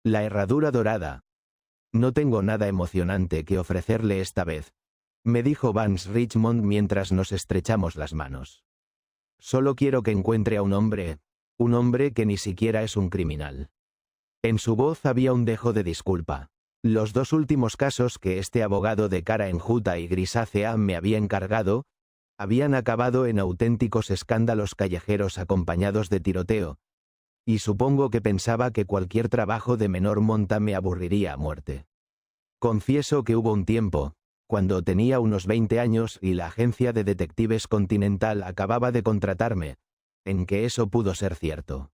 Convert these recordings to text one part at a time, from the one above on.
La herradura dorada. No tengo nada emocionante que ofrecerle esta vez, me dijo Vance Richmond mientras nos estrechamos las manos. Solo quiero que encuentre a un hombre que ni siquiera es un criminal. En su voz había un dejo de disculpa. Los dos últimos casos que este abogado de cara enjuta y grisácea me había encargado, habían acabado en auténticos escándalos callejeros acompañados de tiroteo, y supongo que pensaba que cualquier trabajo de menor monta me aburriría a muerte. Confieso que hubo un tiempo, cuando tenía unos 20 años y la agencia de detectives Continental acababa de contratarme, en que eso pudo ser cierto.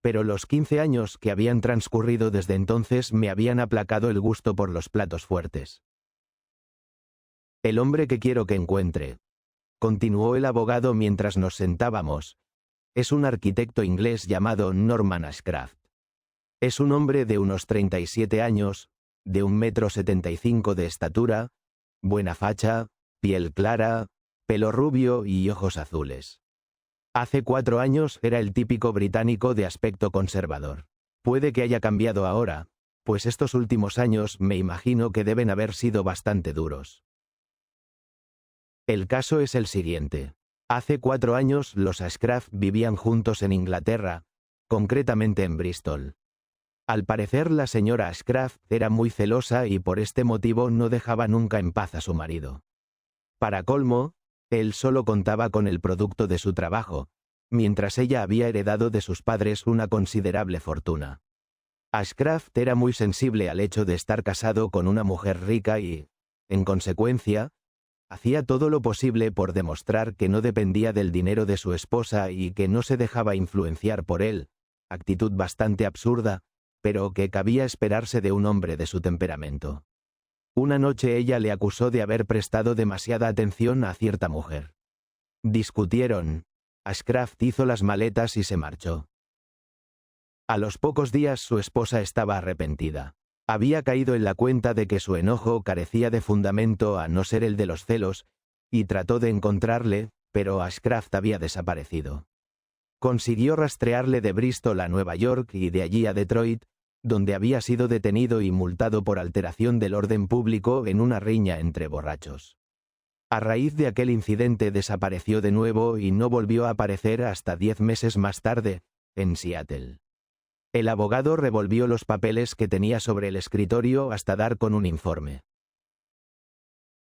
Pero los 15 años que habían transcurrido desde entonces me habían aplacado el gusto por los platos fuertes. El hombre que quiero que encuentre, continuó el abogado mientras nos sentábamos, es un arquitecto inglés llamado Norman Ashcraft. Es un hombre de unos 37 años, de 1,75 m de estatura, buena facha, piel clara, pelo rubio y ojos azules. Hace 4 años era el típico británico de aspecto conservador. Puede que haya cambiado ahora, pues estos últimos años me imagino que deben haber sido bastante duros. El caso es el siguiente. Hace 4 años los Ashcraft vivían juntos en Inglaterra, concretamente en Bristol. Al parecer la señora Ashcraft era muy celosa y por este motivo no dejaba nunca en paz a su marido. Para colmo, él solo contaba con el producto de su trabajo, mientras ella había heredado de sus padres una considerable fortuna. Ashcraft era muy sensible al hecho de estar casado con una mujer rica y, en consecuencia, hacía todo lo posible por demostrar que no dependía del dinero de su esposa y que no se dejaba influenciar por él, actitud bastante absurda, pero que cabía esperarse de un hombre de su temperamento. Una noche ella le acusó de haber prestado demasiada atención a cierta mujer. Discutieron. Ashcraft hizo las maletas y se marchó. A los pocos días su esposa estaba arrepentida. Había caído en la cuenta de que su enojo carecía de fundamento a no ser el de los celos, y trató de encontrarle, pero Ashcraft había desaparecido. Consiguió rastrearle de Bristol a Nueva York y de allí a Detroit, donde había sido detenido y multado por alteración del orden público en una riña entre borrachos. A raíz de aquel incidente desapareció de nuevo y no volvió a aparecer hasta 10 meses más tarde, en Seattle. El abogado revolvió los papeles que tenía sobre el escritorio hasta dar con un informe.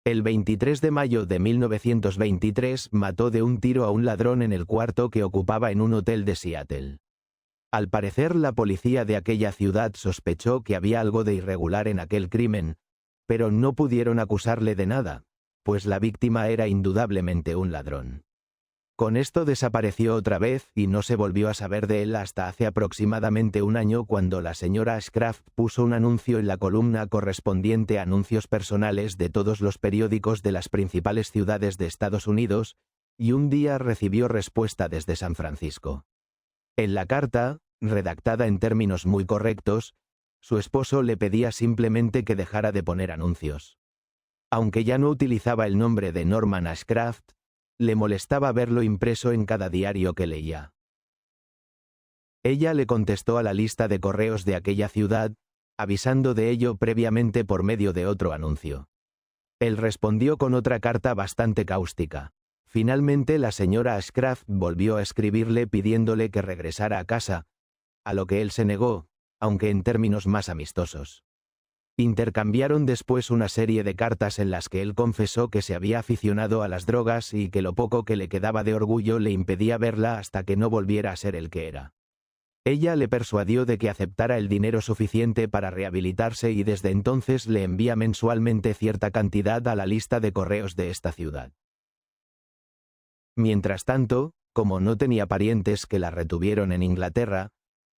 El 23 de mayo de 1923 mató de un tiro a un ladrón en el cuarto que ocupaba en un hotel de Seattle. Al parecer la policía de aquella ciudad sospechó que había algo de irregular en aquel crimen, pero no pudieron acusarle de nada, pues la víctima era indudablemente un ladrón. Con esto desapareció otra vez y no se volvió a saber de él hasta hace aproximadamente un año cuando la señora Ashcraft puso un anuncio en la columna correspondiente a anuncios personales de todos los periódicos de las principales ciudades de Estados Unidos, y un día recibió respuesta desde San Francisco. En la carta, redactada en términos muy correctos, su esposo le pedía simplemente que dejara de poner anuncios. Aunque ya no utilizaba el nombre de Norman Ashcraft, le molestaba verlo impreso en cada diario que leía. Ella le contestó a la lista de correos de aquella ciudad, avisando de ello previamente por medio de otro anuncio. Él respondió con otra carta bastante cáustica. Finalmente la señora Ashcraft volvió a escribirle pidiéndole que regresara a casa, a lo que él se negó, aunque en términos más amistosos. Intercambiaron después una serie de cartas en las que él confesó que se había aficionado a las drogas y que lo poco que le quedaba de orgullo le impedía verla hasta que no volviera a ser el que era. Ella le persuadió de que aceptara el dinero suficiente para rehabilitarse y desde entonces le envía mensualmente cierta cantidad a la lista de correos de esta ciudad. Mientras tanto, como no tenía parientes que la retuvieron en Inglaterra,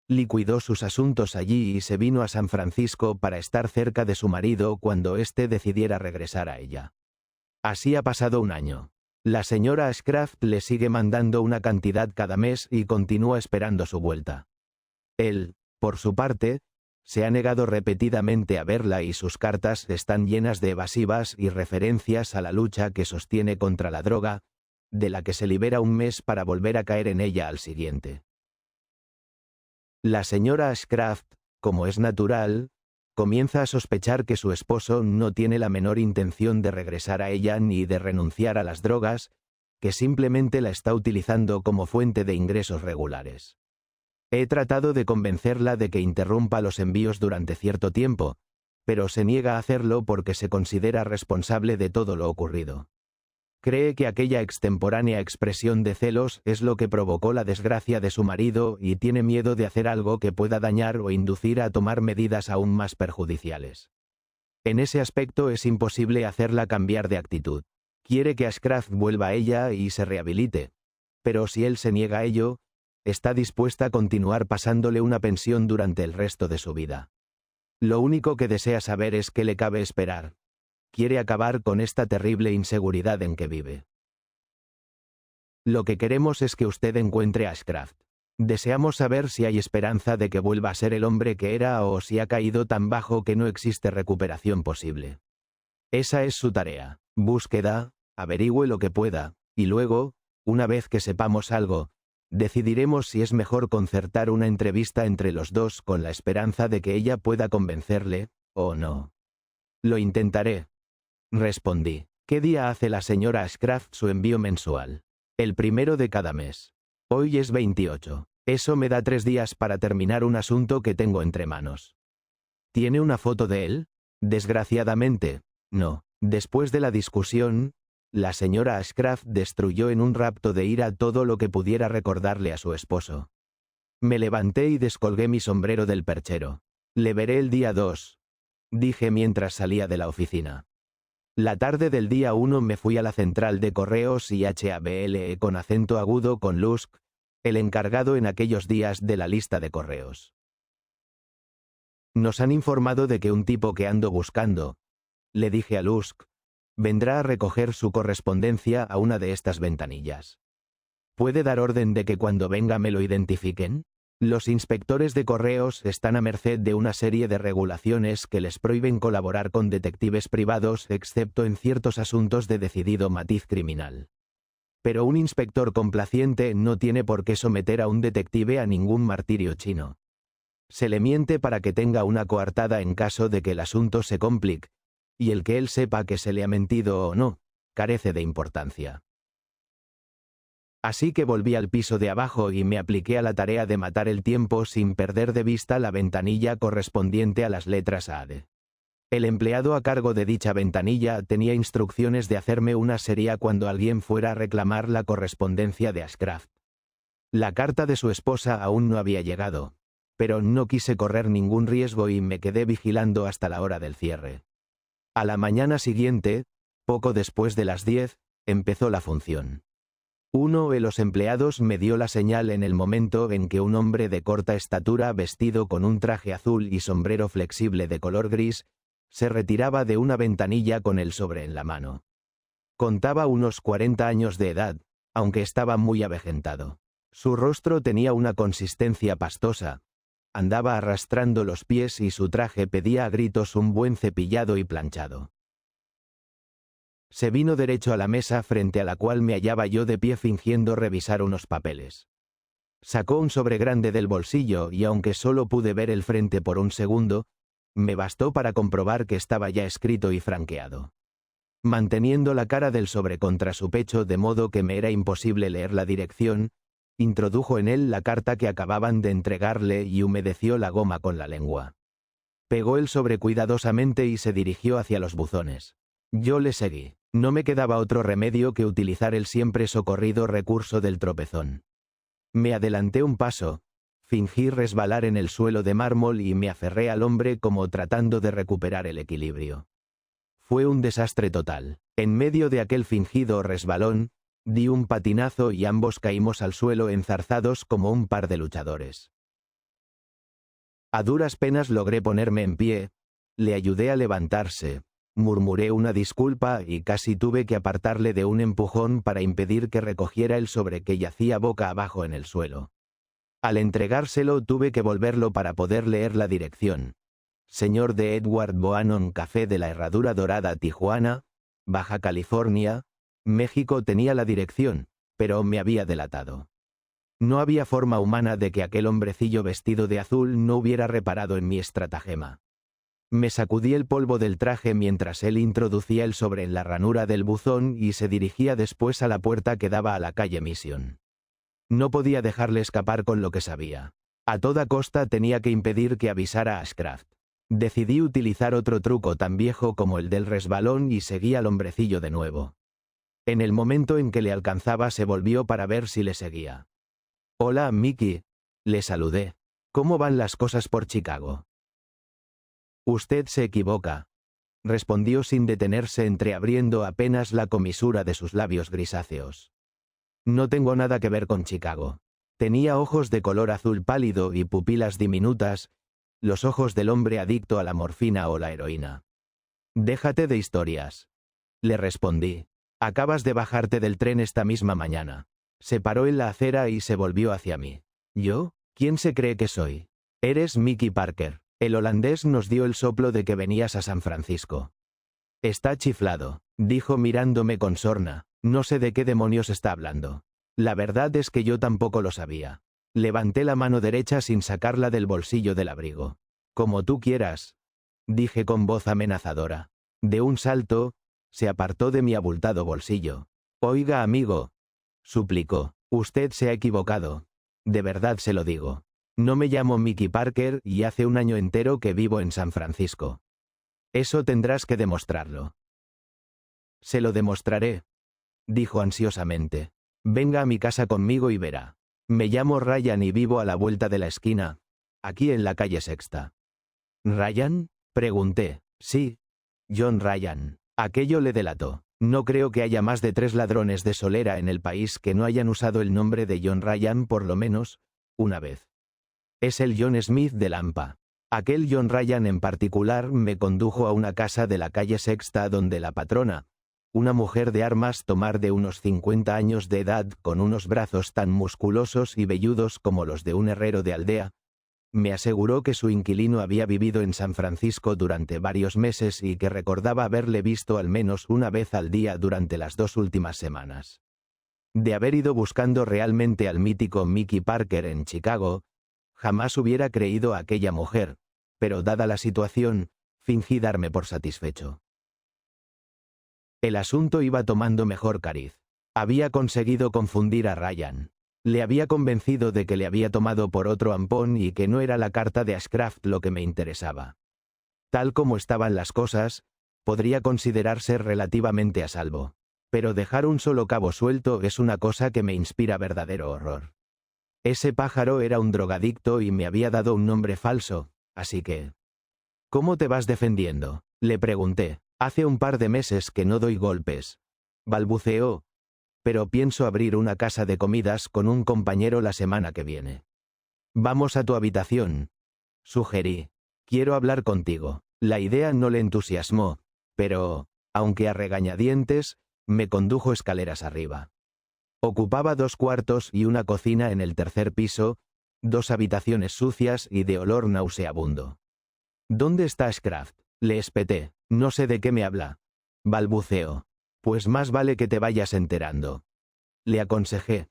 liquidó sus asuntos allí y se vino a San Francisco para estar cerca de su marido cuando éste decidiera regresar a ella. Así ha pasado un año. La señora Ashcraft le sigue mandando una cantidad cada mes y continúa esperando su vuelta. Él, por su parte, se ha negado repetidamente a verla y sus cartas están llenas de evasivas y referencias a la lucha que sostiene contra la droga, de la que se libera un mes para volver a caer en ella al siguiente. La señora Ashcraft, como es natural, comienza a sospechar que su esposo no tiene la menor intención de regresar a ella ni de renunciar a las drogas, que simplemente la está utilizando como fuente de ingresos regulares. He tratado de convencerla de que interrumpa los envíos durante cierto tiempo, pero se niega a hacerlo porque se considera responsable de todo lo ocurrido. Cree que aquella extemporánea expresión de celos es lo que provocó la desgracia de su marido y tiene miedo de hacer algo que pueda dañar o inducir a tomar medidas aún más perjudiciales. En ese aspecto es imposible hacerla cambiar de actitud. Quiere que Ashcraft vuelva a ella y se rehabilite, pero si él se niega a ello, está dispuesta a continuar pasándole una pensión durante el resto de su vida. Lo único que desea saber es qué le cabe esperar. Quiere acabar con esta terrible inseguridad en que vive. Lo que queremos es que usted encuentre a Ashcraft. Deseamos saber si hay esperanza de que vuelva a ser el hombre que era o si ha caído tan bajo que no existe recuperación posible. Esa es su tarea. Búsqueda, averigüe lo que pueda, y luego, una vez que sepamos algo, decidiremos si es mejor concertar una entrevista entre los dos con la esperanza de que ella pueda convencerle, o no. Lo intentaré, respondí. ¿Qué día hace la señora Ashcraft su envío mensual? El 1 de cada mes. Hoy es 28. Eso me da 3 días para terminar un asunto que tengo entre manos. ¿Tiene una foto de él? Desgraciadamente, no. Después de la discusión, la señora Ashcraft destruyó en un rapto de ira todo lo que pudiera recordarle a su esposo. Me levanté y descolgué mi sombrero del perchero. Le veré el día 2, dije mientras salía de la oficina. La tarde del día 1 me fui a la central de correos y HABLE con acento agudo con Lusk, el encargado en aquellos días de la lista de correos. Nos han informado de que un tipo que ando buscando, le dije a Lusk, vendrá a recoger su correspondencia a una de estas ventanillas. ¿Puede dar orden de que cuando venga me lo identifiquen? Los inspectores de correos están a merced de una serie de regulaciones que les prohíben colaborar con detectives privados excepto en ciertos asuntos de decidido matiz criminal. Pero un inspector complaciente no tiene por qué someter a un detective a ningún martirio chino. Se le miente para que tenga una coartada en caso de que el asunto se complique, y el que él sepa que se le ha mentido o no, carece de importancia. Así que volví al piso de abajo y me apliqué a la tarea de matar el tiempo sin perder de vista la ventanilla correspondiente a las letras AD. El empleado a cargo de dicha ventanilla tenía instrucciones de hacerme una serie cuando alguien fuera a reclamar la correspondencia de Ashcraft. La carta de su esposa aún no había llegado, pero no quise correr ningún riesgo y me quedé vigilando hasta la hora del cierre. A la mañana siguiente, poco después de las 10, empezó la función. Uno de los empleados me dio la señal en el momento en que un hombre de corta estatura vestido con un traje azul y sombrero flexible de color gris, se retiraba de una ventanilla con el sobre en la mano. Contaba unos 40 años de edad, aunque estaba muy avejentado. Su rostro tenía una consistencia pastosa, andaba arrastrando los pies y su traje pedía a gritos un buen cepillado y planchado. Se vino derecho a la mesa frente a la cual me hallaba yo de pie fingiendo revisar unos papeles. Sacó un sobre grande del bolsillo y aunque solo pude ver el frente por un segundo, me bastó para comprobar que estaba ya escrito y franqueado. Manteniendo la cara del sobre contra su pecho de modo que me era imposible leer la dirección, introdujo en él la carta que acababan de entregarle y humedeció la goma con la lengua. Pegó el sobre cuidadosamente y se dirigió hacia los buzones. Yo le seguí. No me quedaba otro remedio que utilizar el siempre socorrido recurso del tropezón. Me adelanté un paso, fingí resbalar en el suelo de mármol y me aferré al hombre como tratando de recuperar el equilibrio. Fue un desastre total. En medio de aquel fingido resbalón, di un patinazo y ambos caímos al suelo enzarzados como un par de luchadores. A duras penas logré ponerme en pie, le ayudé a levantarse, murmuré una disculpa y casi tuve que apartarle de un empujón para impedir que recogiera el sobre que yacía boca abajo en el suelo. Al entregárselo tuve que volverlo para poder leer la dirección. Señor de Edward Bohannon, Café de la Herradura Dorada, Tijuana, Baja California, México. Tenía la dirección, pero me había delatado. No había forma humana de que aquel hombrecillo vestido de azul no hubiera reparado en mi estratagema. Me sacudí el polvo del traje mientras él introducía el sobre en la ranura del buzón y se dirigía después a la puerta que daba a la calle Mission. No podía dejarle escapar con lo que sabía. A toda costa tenía que impedir que avisara a Ashcraft. Decidí utilizar otro truco tan viejo como el del resbalón y seguí al hombrecillo de nuevo. En el momento en que le alcanzaba se volvió para ver si le seguía. «Hola, Mickey», le saludé. «¿Cómo van las cosas por Chicago?» «Usted se equivoca», respondió sin detenerse, entreabriendo apenas la comisura de sus labios grisáceos. «No tengo nada que ver con Chicago». Tenía ojos de color azul pálido y pupilas diminutas, los ojos del hombre adicto a la morfina o la heroína. «Déjate de historias», le respondí. «Acabas de bajarte del tren esta misma mañana». Se paró en la acera y se volvió hacia mí. «¿Yo? ¿Quién se cree que soy?» «Eres Mickey Parker. El holandés nos dio el soplo de que venías a San Francisco». «Está chiflado», dijo mirándome con sorna. «No sé de qué demonios está hablando». La verdad es que yo tampoco lo sabía. Levanté la mano derecha sin sacarla del bolsillo del abrigo. «Como tú quieras», dije con voz amenazadora. De un salto, se apartó de mi abultado bolsillo. «Oiga, amigo», suplicó, «usted se ha equivocado. De verdad se lo digo. No me llamo Mickey Parker y hace un año entero que vivo en San Francisco. Eso tendrás que demostrarlo». «Se lo demostraré», dijo ansiosamente. «Venga a mi casa conmigo y verá. Me llamo Ryan y vivo a la vuelta de la esquina, aquí en la calle Sexta». «¿Ryan?», pregunté. «Sí, John Ryan». Aquello le delató. No creo que haya más de 3 ladrones de solera en el país que no hayan usado el nombre de John Ryan por lo menos una vez. Es el John Smith de Lampa. Aquel John Ryan en particular me condujo a una casa de la calle Sexta donde la patrona, una mujer de armas tomar de unos 50 años de edad con unos brazos tan musculosos y velludos como los de un herrero de aldea, me aseguró que su inquilino había vivido en San Francisco durante varios meses y que recordaba haberle visto al menos una vez al día durante las 2 últimas semanas. De haber ido buscando realmente al mítico Mickey Parker en Chicago, jamás hubiera creído a aquella mujer, pero dada la situación, fingí darme por satisfecho. El asunto iba tomando mejor cariz. Había conseguido confundir a Ryan. Le había convencido de que le había tomado por otro ampón y que no era la carta de Ashcraft lo que me interesaba. Tal como estaban las cosas, podría considerarse relativamente a salvo. Pero dejar un solo cabo suelto es una cosa que me inspira verdadero horror. Ese pájaro era un drogadicto y me había dado un nombre falso, así que... «¿Cómo te vas defendiendo?», le pregunté. «Hace un par de meses que no doy golpes», balbuceó. «Pero pienso abrir una casa de comidas con un compañero la semana que viene». «Vamos a tu habitación», sugerí. «Quiero hablar contigo». La idea no le entusiasmó, pero, aunque a regañadientes, me condujo escaleras arriba. Ocupaba 2 cuartos y una cocina en el tercer piso, 2 habitaciones sucias y de olor nauseabundo. «¿Dónde está Ashcraft?», le espeté. «No sé de qué me habla», balbuceó. «Pues más vale que te vayas enterando», le aconsejé.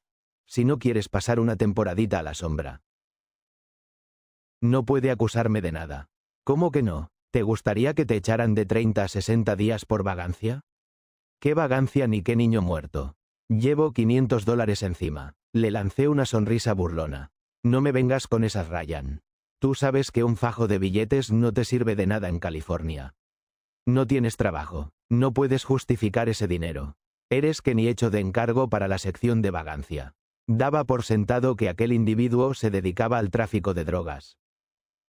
«Si no quieres pasar una temporadita a la sombra». «No puede acusarme de nada». «¿Cómo que no? ¿Te gustaría que te echaran de 30 a 60 días por vagancia?» «¿Qué vagancia ni qué niño muerto? Llevo $500 encima». Le lancé una sonrisa burlona. «No me vengas con esas, Ryan. Tú sabes que un fajo de billetes no te sirve de nada en California. No tienes trabajo, no puedes justificar ese dinero. Eres que ni hecho de encargo para la sección de vagancia». Daba por sentado que aquel individuo se dedicaba al tráfico de drogas.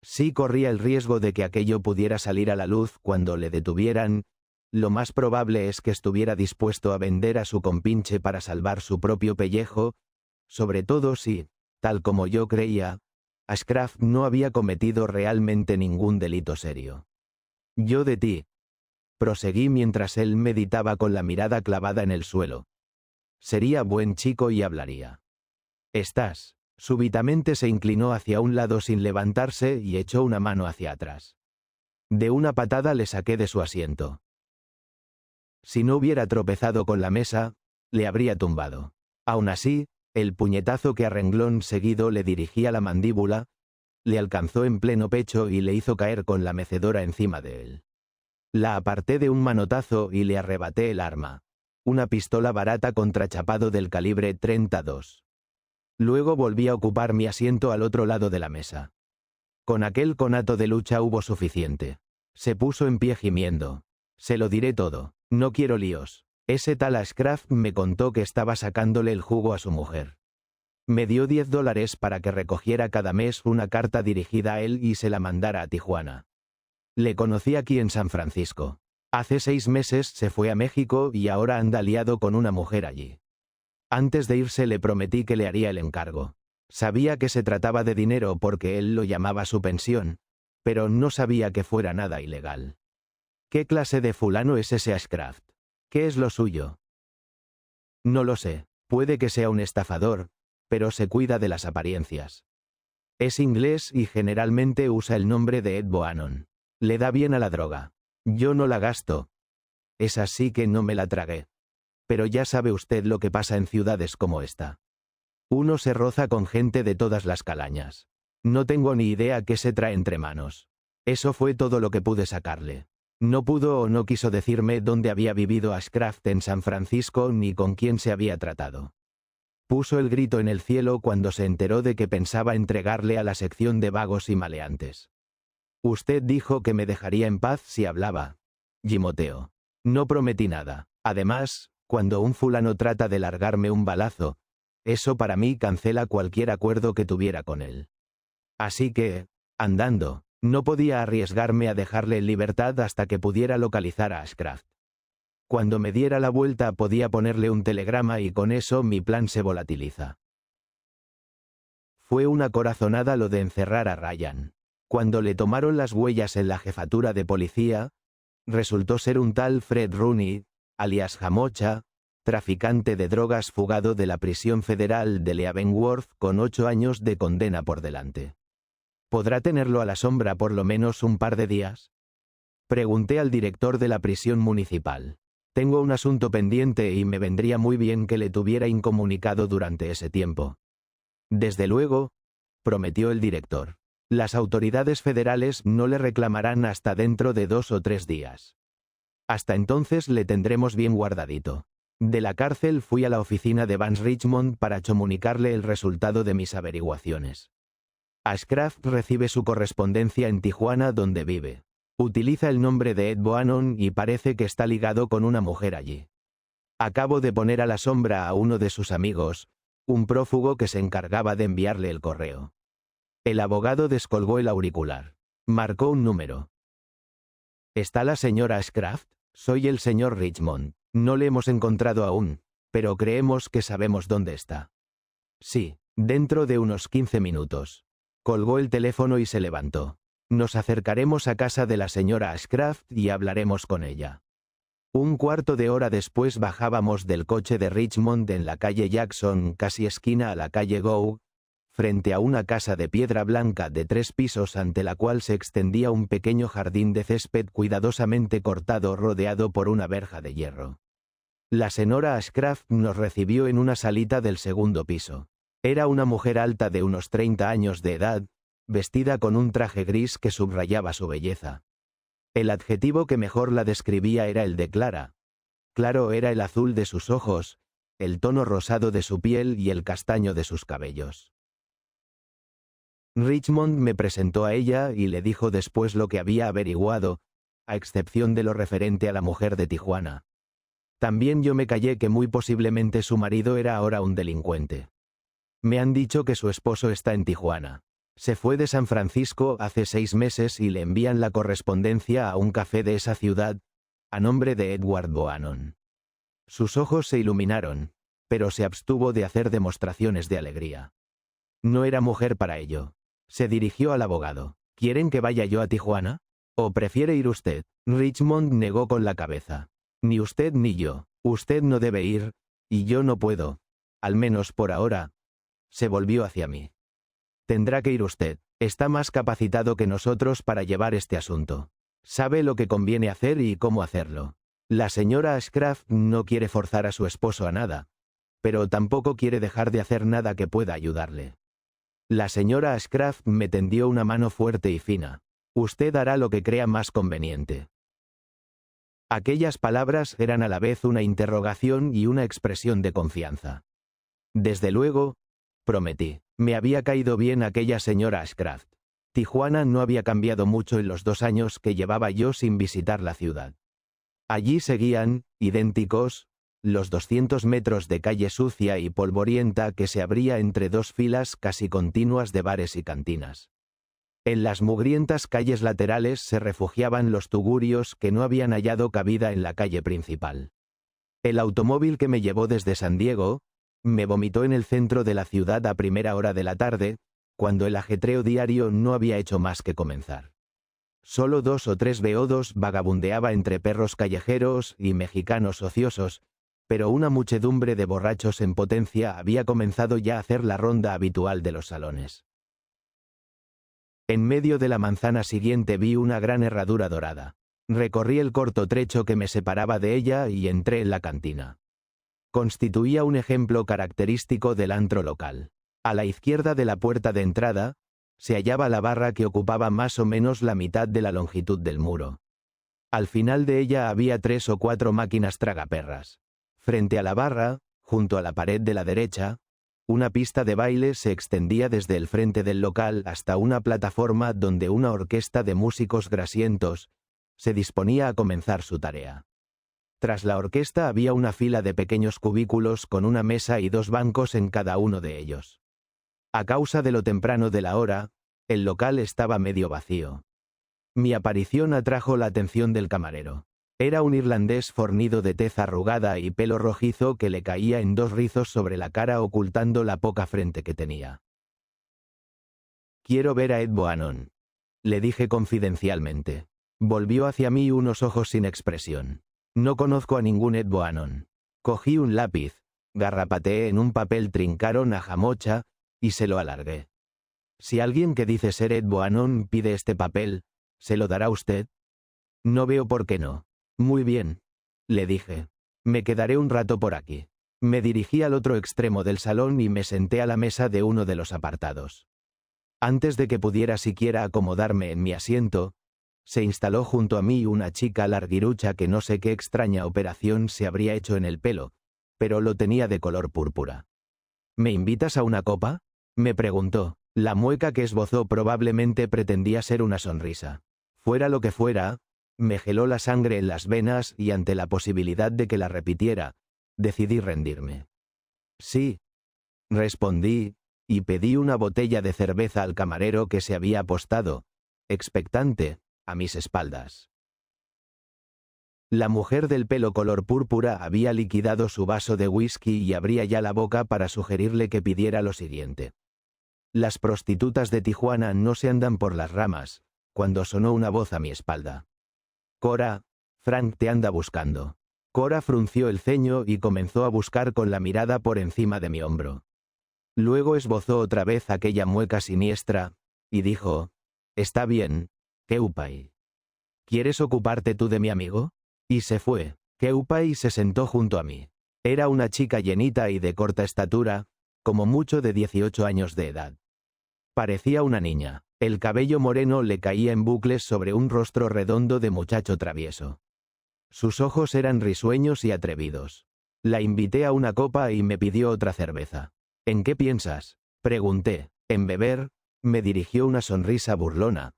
Sí corría el riesgo de que aquello pudiera salir a la luz cuando le detuvieran. Lo más probable es que estuviera dispuesto a vender a su compinche para salvar su propio pellejo, sobre todo si, tal como yo creía, Ashcraft no había cometido realmente ningún delito serio. «Yo de ti», proseguí mientras él meditaba con la mirada clavada en el suelo. «Sería buen chico y hablaría». «Estás». Súbitamente se inclinó hacia un lado sin levantarse y echó una mano hacia atrás. De una patada le saqué de su asiento. Si no hubiera tropezado con la mesa, le habría tumbado. Aún así, El puñetazo que a renglón seguido le dirigía la mandíbula, le alcanzó en pleno pecho y le hizo caer con la mecedora encima de él. La aparté de un manotazo y le arrebaté el arma, una pistola barata contrachapado del calibre 32. Luego volví a ocupar mi asiento al otro lado de la mesa. Con aquel conato de lucha hubo suficiente. Se puso en pie gimiendo. Se lo diré todo. No quiero líos. Ese tal Ashcraft me contó que estaba sacándole el jugo a su mujer. Me dio $10 para que recogiera cada mes una carta dirigida a él y se la mandara a Tijuana. Le conocí aquí en San Francisco. Hace 6 meses se fue a México y ahora anda liado con una mujer allí. Antes de irse le prometí que le haría el encargo. Sabía que se trataba de dinero porque él lo llamaba su pensión, pero no sabía que fuera nada ilegal. ¿Qué clase de fulano es ese Ashcraft? ¿Qué es lo suyo? No lo sé, puede que sea un estafador, pero se cuida de las apariencias. Es inglés y generalmente usa el nombre de Ed Bohannon. Le da bien a la droga. Yo no la gasto. Es así que no me la tragué. Pero ya sabe usted lo que pasa en ciudades como esta. Uno se roza con gente de todas las calañas. No tengo ni idea qué se trae entre manos. Eso fue todo lo que pude sacarle. No pudo o no quiso decirme dónde había vivido Ashcraft en San Francisco ni con quién se había tratado. Puso el grito en el cielo cuando se enteró de que pensaba entregarle a la sección de vagos y maleantes. Usted dijo que me dejaría en paz si hablaba. Gimoteó. No prometí nada. Además, cuando un fulano trata de largarme un balazo, eso para mí cancela cualquier acuerdo que tuviera con él. Así que, andando, no podía arriesgarme a dejarle en libertad hasta que pudiera localizar a Ashcraft. Cuando me diera la vuelta podía ponerle un telegrama y con eso mi plan se volatiliza. Fue una corazonada lo de encerrar a Ryan. Cuando le tomaron las huellas en la jefatura de policía, resultó ser un tal Fred Rooney, alias Jamocha, traficante de drogas fugado de la prisión federal de Leavenworth con 8 años de condena por delante. ¿Podrá tenerlo a la sombra por lo menos un par de días? Pregunté al director de la prisión municipal. Tengo un asunto pendiente y me vendría muy bien que le tuviera incomunicado durante ese tiempo. Desde luego, prometió el director. Las autoridades federales no le reclamarán hasta dentro de 2 o 3 días. Hasta entonces le tendremos bien guardadito. De la cárcel fui a la oficina de Vance Richmond para comunicarle el resultado de mis averiguaciones. Ashcraft recibe su correspondencia en Tijuana donde vive. Utiliza el nombre de Ed Bohannon y parece que está ligado con una mujer allí. Acabo de poner a la sombra a uno de sus amigos, un prófugo que se encargaba de enviarle el correo. El abogado descolgó el auricular. Marcó un número. ¿Está la señora Ashcraft? Soy el señor Richmond. No le hemos encontrado aún, pero creemos que sabemos dónde está. Sí, dentro de unos 15 minutos. Colgó el teléfono y se levantó. Nos acercaremos a casa de la señora Ashcraft y hablaremos con ella. Un cuarto de hora después bajábamos del coche de Richmond en la calle Jackson, casi esquina a la calle Gough, frente a una casa de piedra blanca de 3 pisos ante la cual se extendía un pequeño jardín de césped cuidadosamente cortado rodeado por una verja de hierro. La señora Ashcraft nos recibió en una salita del segundo piso. Era una mujer alta de unos 30 años de edad, vestida con un traje gris que subrayaba su belleza. El adjetivo que mejor la describía era el de clara. Claro era el azul de sus ojos, el tono rosado de su piel y el castaño de sus cabellos. Richmond me presentó a ella y le dijo después lo que había averiguado, a excepción de lo referente a la mujer de Tijuana. También yo me callé que muy posiblemente su marido era ahora un delincuente. Me han dicho que su esposo está en Tijuana. Se fue de San Francisco hace 6 meses y le envían la correspondencia a un café de esa ciudad, a nombre de Edward Bohannon. Sus ojos se iluminaron, pero se abstuvo de hacer demostraciones de alegría. No era mujer para ello. Se dirigió al abogado. ¿Quieren que vaya yo a Tijuana? ¿O prefiere ir usted? Richmond negó con la cabeza. Ni usted ni yo. Usted no debe ir, y yo no puedo. Al menos por ahora. Se volvió hacia mí. Tendrá que ir usted. Está más capacitado que nosotros para llevar este asunto. Sabe lo que conviene hacer y cómo hacerlo. La señora Ashcraft no quiere forzar a su esposo a nada. pero tampoco quiere dejar de hacer nada que pueda ayudarle. La señora Ashcraft me tendió una mano fuerte y fina. Usted hará lo que crea más conveniente. Aquellas palabras eran a la vez una interrogación y una expresión de confianza. Desde luego, prometí. Me había caído bien aquella señora Ashcraft. Tijuana no había cambiado mucho en los 2 años que llevaba yo sin visitar la ciudad. Allí seguían, idénticos, los 200 metros de calle sucia y polvorienta que se abría entre 2 filas casi continuas de bares y cantinas. En las mugrientas calles laterales se refugiaban los tugurios que no habían hallado cabida en la calle principal. El automóvil que me llevó desde San Diego, me vomitó en el centro de la ciudad a primera hora de la tarde, cuando el ajetreo diario no había hecho más que comenzar. Solo 2 o 3 beodos vagabundeaba entre perros callejeros y mexicanos ociosos, pero una muchedumbre de borrachos en potencia había comenzado ya a hacer la ronda habitual de los salones. En medio de la manzana siguiente vi una gran herradura dorada. Recorrí el corto trecho que me separaba de ella y entré en la cantina. Constituía un ejemplo característico del antro local. A la izquierda de la puerta de entrada, se hallaba la barra que ocupaba más o menos la mitad de la longitud del muro. Al final de ella había 3 o 4 máquinas tragaperras. Frente a la barra, junto a la pared de la derecha, una pista de baile se extendía desde el frente del local hasta una plataforma donde una orquesta de músicos grasientos se disponía a comenzar su tarea. Tras la orquesta había una fila de pequeños cubículos con una mesa y 2 bancos en cada uno de ellos. A causa de lo temprano de la hora, el local estaba medio vacío. Mi aparición atrajo la atención del camarero. Era un irlandés fornido de tez arrugada y pelo rojizo que le caía en 2 rizos sobre la cara ocultando la poca frente que tenía. «Quiero ver a Ed Bohannon», le dije confidencialmente. Volvió hacia mí unos ojos sin expresión. «No conozco a ningún Ed Bohannon». Cogí un lápiz, garrapateé en un papel trincaron a jamocha y se lo alargué. «Si alguien que dice ser Ed Bohannon pide este papel, ¿se lo dará usted?» «No veo por qué no». «Muy bien», le dije. «Me quedaré un rato por aquí». Me dirigí al otro extremo del salón y me senté a la mesa de uno de los apartados. Antes de que pudiera siquiera acomodarme en mi asiento, se instaló junto a mí una chica larguirucha que no sé qué extraña operación se habría hecho en el pelo, pero lo tenía de color púrpura. «¿Me invitas a una copa?», me preguntó. La mueca que esbozó probablemente pretendía ser una sonrisa. Fuera lo que fuera, me geló la sangre en las venas y ante la posibilidad de que la repitiera, decidí rendirme. «Sí», respondí, y pedí una botella de cerveza al camarero que se había apostado, expectante, a mis espaldas. La mujer del pelo color púrpura había liquidado su vaso de whisky y abría ya la boca para sugerirle que pidiera lo siguiente. Las prostitutas de Tijuana no se andan por las ramas, cuando sonó una voz a mi espalda. «Cora, Frank te anda buscando». Cora frunció el ceño y comenzó a buscar con la mirada por encima de mi hombro. Luego esbozó otra vez aquella mueca siniestra, y dijo, «Está bien, Keupai. ¿Quieres ocuparte tú de mi amigo?». Y se fue. Keupai se sentó junto a mí. Era una chica llenita y de corta estatura, como mucho de 18 años de edad. Parecía una niña. El cabello moreno le caía en bucles sobre un rostro redondo de muchacho travieso. Sus ojos eran risueños y atrevidos. La invité a una copa y me pidió otra cerveza. «¿En qué piensas?», pregunté. «En beber», me dirigió una sonrisa burlona.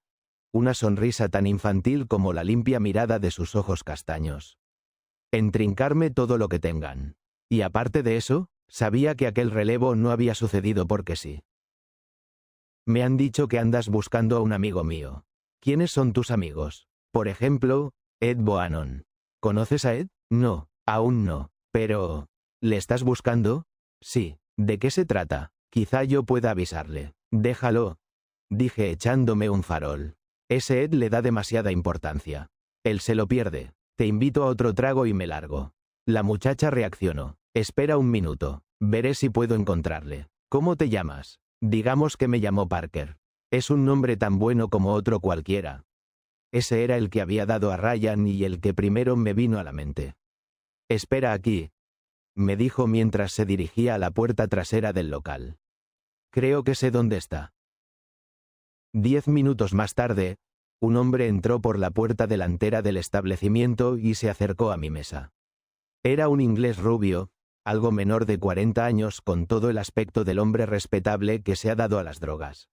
Una sonrisa tan infantil como la limpia mirada de sus ojos castaños. «En trincarme todo lo que tengan. Y aparte de eso, sabía que aquel relevo no había sucedido porque sí. Me han dicho que andas buscando a un amigo mío. ¿Quiénes son tus amigos? Por ejemplo, Ed Bohannon. ¿Conoces a Ed? No, aún no. Pero, ¿le estás buscando? Sí. ¿De qué se trata? Quizá yo pueda avisarle». «Déjalo», dije echándome un farol. «Ese Ed le da demasiada importancia. Él se lo pierde. Te invito a otro trago y me largo». La muchacha reaccionó. «Espera un minuto. Veré si puedo encontrarle». «¿Cómo te llamas?». «Digamos que me llamó Parker. Es un nombre tan bueno como otro cualquiera». Ese era el que había dado a Ryan y el que primero me vino a la mente. «Espera aquí», me dijo mientras se dirigía a la puerta trasera del local. Creo que sé dónde está. 10 minutos más tarde, un hombre entró por la puerta delantera del establecimiento y se acercó a mi mesa. Era un inglés rubio, algo menor de 40 años, con todo el aspecto del hombre respetable que se ha dado a las drogas.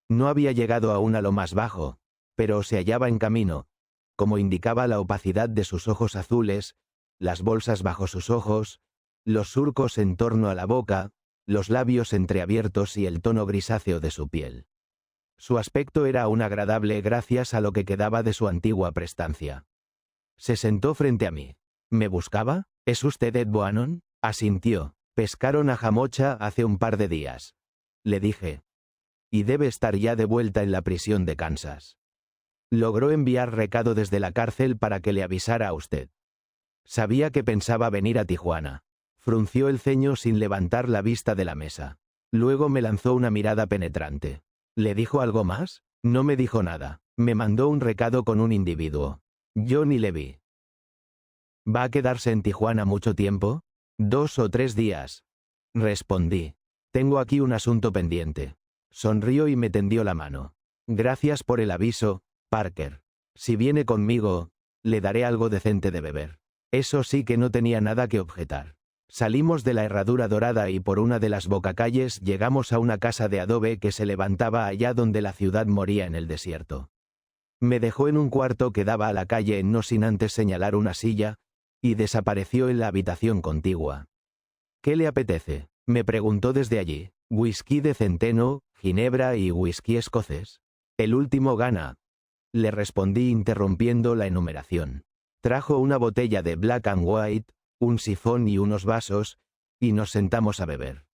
No había llegado aún a lo más bajo, pero se hallaba en camino, como indicaba la opacidad de sus ojos azules, las bolsas bajo sus ojos, los surcos en torno a la boca, los labios entreabiertos y el tono grisáceo de su piel. Su aspecto era aún agradable gracias a lo que quedaba de su antigua prestancia. Se sentó frente a mí. ¿Me buscaba? ¿Es usted Ed Bohannon? Asintió. Pescaron a Jamocha hace un par de días. Le dije. Y debe estar ya de vuelta en la prisión de Kansas. Logró enviar recado desde la cárcel para que le avisara a usted. Sabía que pensaba venir a Tijuana. Frunció el ceño sin levantar la vista de la mesa. Luego me lanzó una mirada penetrante. ¿Le dijo algo más? No me dijo nada. Me mandó un recado con un individuo. Yo ni le vi. ¿Va a quedarse en Tijuana mucho tiempo? 2 o 3 días. Respondí. Tengo aquí un asunto pendiente. Sonrió y me tendió la mano. Gracias por el aviso, Parker. Si viene conmigo, le daré algo decente de beber. Eso sí que no tenía nada que objetar. Salimos de la Herradura Dorada y por una de las bocacalles llegamos a una casa de adobe que se levantaba allá donde la ciudad moría en el desierto. Me dejó en un cuarto que daba a la calle no sin antes señalar una silla, y desapareció en la habitación contigua. ¿Qué le apetece?, me preguntó desde allí. Whisky de centeno, ginebra y whisky escocés. El último gana. Le respondí interrumpiendo la enumeración. Trajo una botella de Black and White, un sifón y unos vasos, y nos sentamos a beber.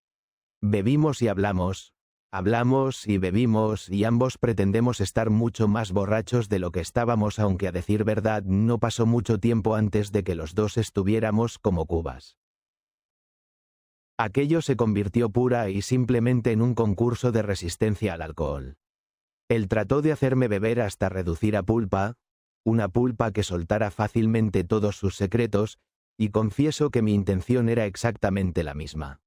Bebimos y hablamos y bebimos y ambos pretendemos estar mucho más borrachos de lo que estábamos, aunque a decir verdad no pasó mucho tiempo antes de que los dos estuviéramos como cubas. Aquello se convirtió pura y simplemente en un concurso de resistencia al alcohol. Él trató de hacerme beber hasta reducir a pulpa, una pulpa que soltara fácilmente todos sus secretos, y confieso que mi intención era exactamente la misma.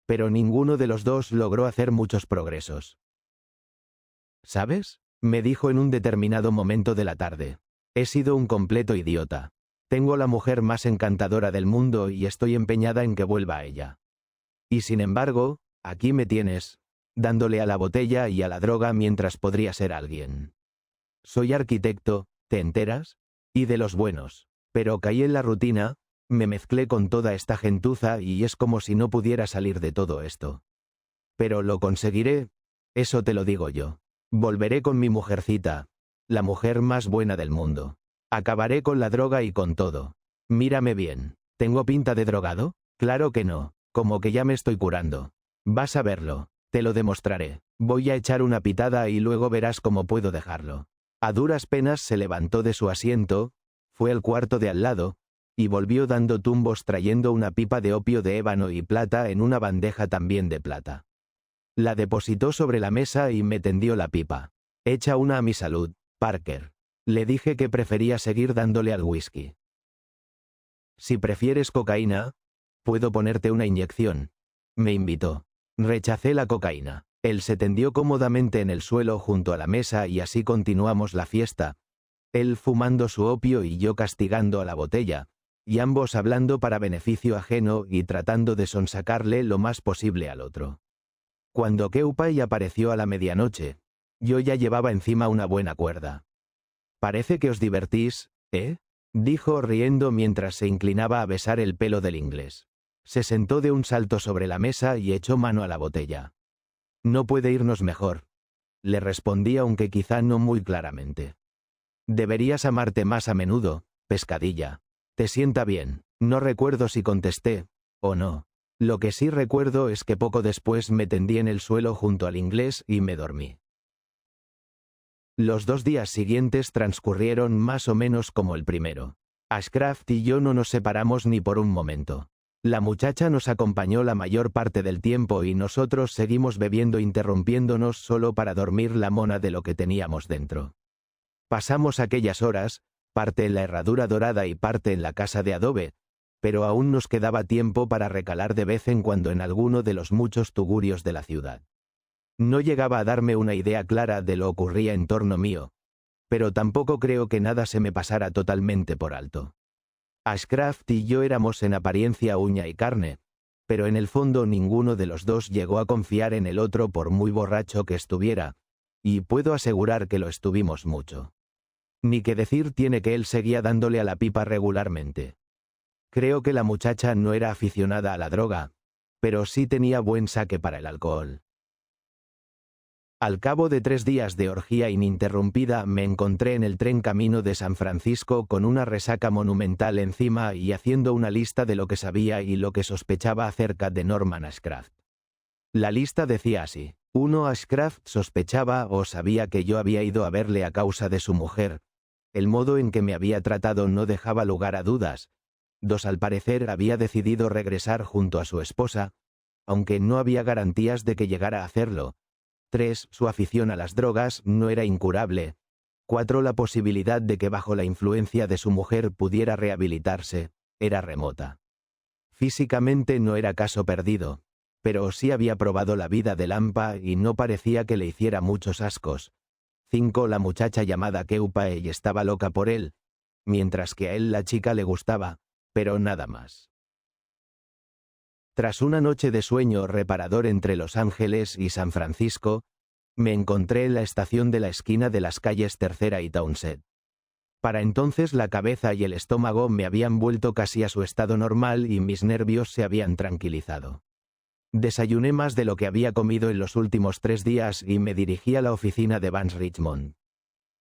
Pero ninguno de los dos logró hacer muchos progresos. ¿Sabes?, me dijo en un determinado momento de la tarde. He sido un completo idiota. Tengo la mujer más encantadora del mundo y estoy empeñada en que vuelva a ella. Y sin embargo, aquí me tienes, dándole a la botella y a la droga mientras podría ser alguien. Soy arquitecto, ¿te enteras? Y de los buenos. Pero caí en la rutina, me mezclé con toda esta gentuza y es como si no pudiera salir de todo esto. Pero lo conseguiré, eso te lo digo yo. Volveré con mi mujercita, la mujer más buena del mundo. Acabaré con la droga y con todo. Mírame bien, ¿tengo pinta de drogado? Claro que no, como que ya me estoy curando. Vas a verlo, te lo demostraré. Voy a echar una pitada y luego verás cómo puedo dejarlo. A duras penas se levantó de su asiento, fue al cuarto de al lado, y volvió dando tumbos trayendo una pipa de opio de ébano y plata en una bandeja también de plata. La depositó sobre la mesa y me tendió la pipa. Echa una a mi salud, Parker. Le dije que prefería seguir dándole al whisky. Si prefieres cocaína, puedo ponerte una inyección. Me invitó. Rechacé la cocaína. Él se tendió cómodamente en el suelo junto a la mesa y así continuamos la fiesta, él fumando su opio y yo castigando a la botella, y ambos hablando para beneficio ajeno y tratando de sonsacarle lo más posible al otro. Cuando Keupay apareció a la medianoche, yo ya llevaba encima una buena cuerda. «Parece que os divertís, ¿eh?», dijo riendo mientras se inclinaba a besar el pelo del inglés. Se sentó de un salto sobre la mesa y echó mano a la botella. «No puede irnos mejor», le respondí aunque quizá no muy claramente. «Deberías amarte más a menudo, pescadilla. Te sienta bien». No recuerdo si contesté, o no. Lo que sí recuerdo es que poco después me tendí en el suelo junto al inglés y me dormí. Los 2 días siguientes transcurrieron más o menos como el primero. Ashcraft y yo no nos separamos ni por un momento. La muchacha nos acompañó la mayor parte del tiempo y nosotros seguimos bebiendo interrumpiéndonos solo para dormir la mona de lo que teníamos dentro. Pasamos aquellas horas, parte en la Herradura Dorada y parte en la casa de adobe, pero aún nos quedaba tiempo para recalar de vez en cuando en alguno de los muchos tugurios de la ciudad. No llegaba a darme una idea clara de lo que ocurría en torno mío, pero tampoco creo que nada se me pasara totalmente por alto. Ashcraft y yo éramos en apariencia uña y carne, pero en el fondo ninguno de los dos llegó a confiar en el otro por muy borracho que estuviera, y puedo asegurar que lo estuvimos mucho. Ni que decir tiene que él seguía dándole a la pipa regularmente. Creo que la muchacha no era aficionada a la droga, pero sí tenía buen saque para el alcohol. Al cabo de 3 días de orgía ininterrumpida me encontré en el tren camino de San Francisco con una resaca monumental encima y haciendo una lista de lo que sabía y lo que sospechaba acerca de Norman Ashcraft. La lista decía así: 1. Ashcraft sospechaba o sabía que yo había ido a verle a causa de su mujer. El modo en que me había tratado no dejaba lugar a dudas. 2. Al parecer había decidido regresar junto a su esposa, aunque no había garantías de que llegara a hacerlo. 3. Su afición a las drogas no era incurable. 4. La posibilidad de que bajo la influencia de su mujer pudiera rehabilitarse era remota. Físicamente no era caso perdido, pero sí había probado la vida de Lampa y no parecía que le hiciera muchos ascos. 5. La muchacha llamada Keupay estaba loca por él, mientras que a él la chica le gustaba, pero nada más. Tras una noche de sueño reparador entre Los Ángeles y San Francisco, me encontré en la estación de la esquina de las calles Tercera y Townsend. Para entonces la cabeza y el estómago me habían vuelto casi a su estado normal y mis nervios se habían tranquilizado. Desayuné más de lo que había comido en los últimos 3 días y me dirigí a la oficina de Vance Richmond.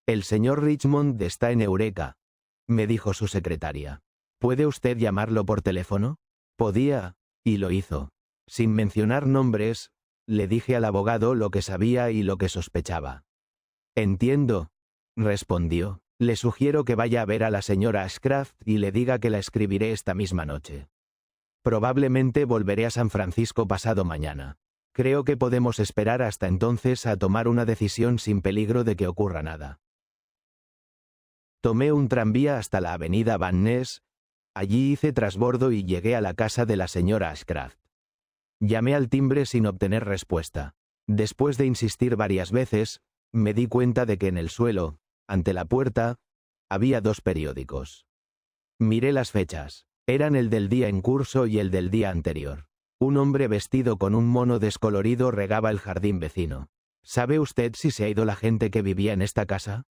«El señor Richmond está en Eureka», me dijo su secretaria. «¿Puede usted llamarlo por teléfono?» Podía, y lo hizo. Sin mencionar nombres, le dije al abogado lo que sabía y lo que sospechaba. «Entiendo», respondió. «Le sugiero que vaya a ver a la señora Ashcraft y le diga que la escribiré esta misma noche. Probablemente volveré a San Francisco pasado mañana. Creo que podemos esperar hasta entonces a tomar una decisión sin peligro de que ocurra nada». Tomé un tranvía hasta la avenida Van Ness. Allí hice trasbordo y llegué a la casa de la señora Ashcraft. Llamé al timbre sin obtener respuesta. Después de insistir varias veces, me di cuenta de que en el suelo, ante la puerta, había 2 periódicos. Miré las fechas. Eran el del día en curso y el del día anterior. Un hombre vestido con un mono descolorido regaba el jardín vecino. ¿Sabe usted si se ha ido la gente que vivía en esta casa?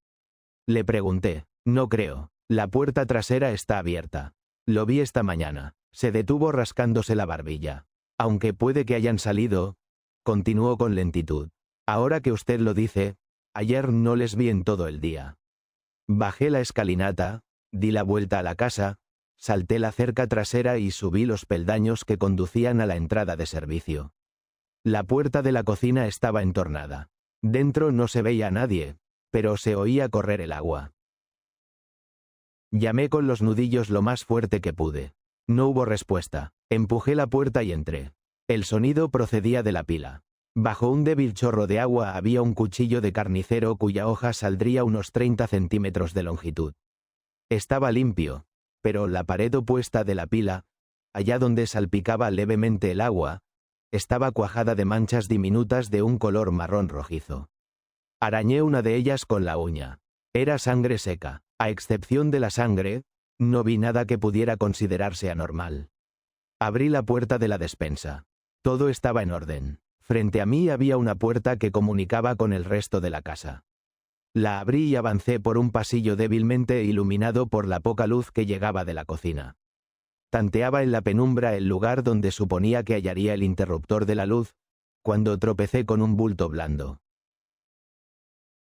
Le pregunté. No creo. La puerta trasera está abierta. Lo vi esta mañana. Se detuvo rascándose la barbilla. Aunque puede que hayan salido, continuó con lentitud. Ahora que usted lo dice, ayer no les vi en todo el día. Bajé la escalinata, di la vuelta a la casa, salté la cerca trasera y subí los peldaños que conducían a la entrada de servicio. La puerta de la cocina estaba entornada. Dentro no se veía a nadie, pero se oía correr el agua. Llamé con los nudillos lo más fuerte que pude. No hubo respuesta. Empujé la puerta y entré. El sonido procedía de la pila. Bajo un débil chorro de agua había un cuchillo de carnicero cuya hoja saldría unos 30 centímetros de longitud. Estaba limpio, pero la pared opuesta de la pila, allá donde salpicaba levemente el agua, estaba cuajada de manchas diminutas de un color marrón rojizo. Arañé una de ellas con la uña. Era sangre seca. A excepción de la sangre, no vi nada que pudiera considerarse anormal. Abrí la puerta de la despensa. Todo estaba en orden. Frente a mí había una puerta que comunicaba con el resto de la casa. La abrí y avancé por un pasillo débilmente iluminado por la poca luz que llegaba de la cocina. Tanteaba en la penumbra el lugar donde suponía que hallaría el interruptor de la luz, cuando tropecé con un bulto blando.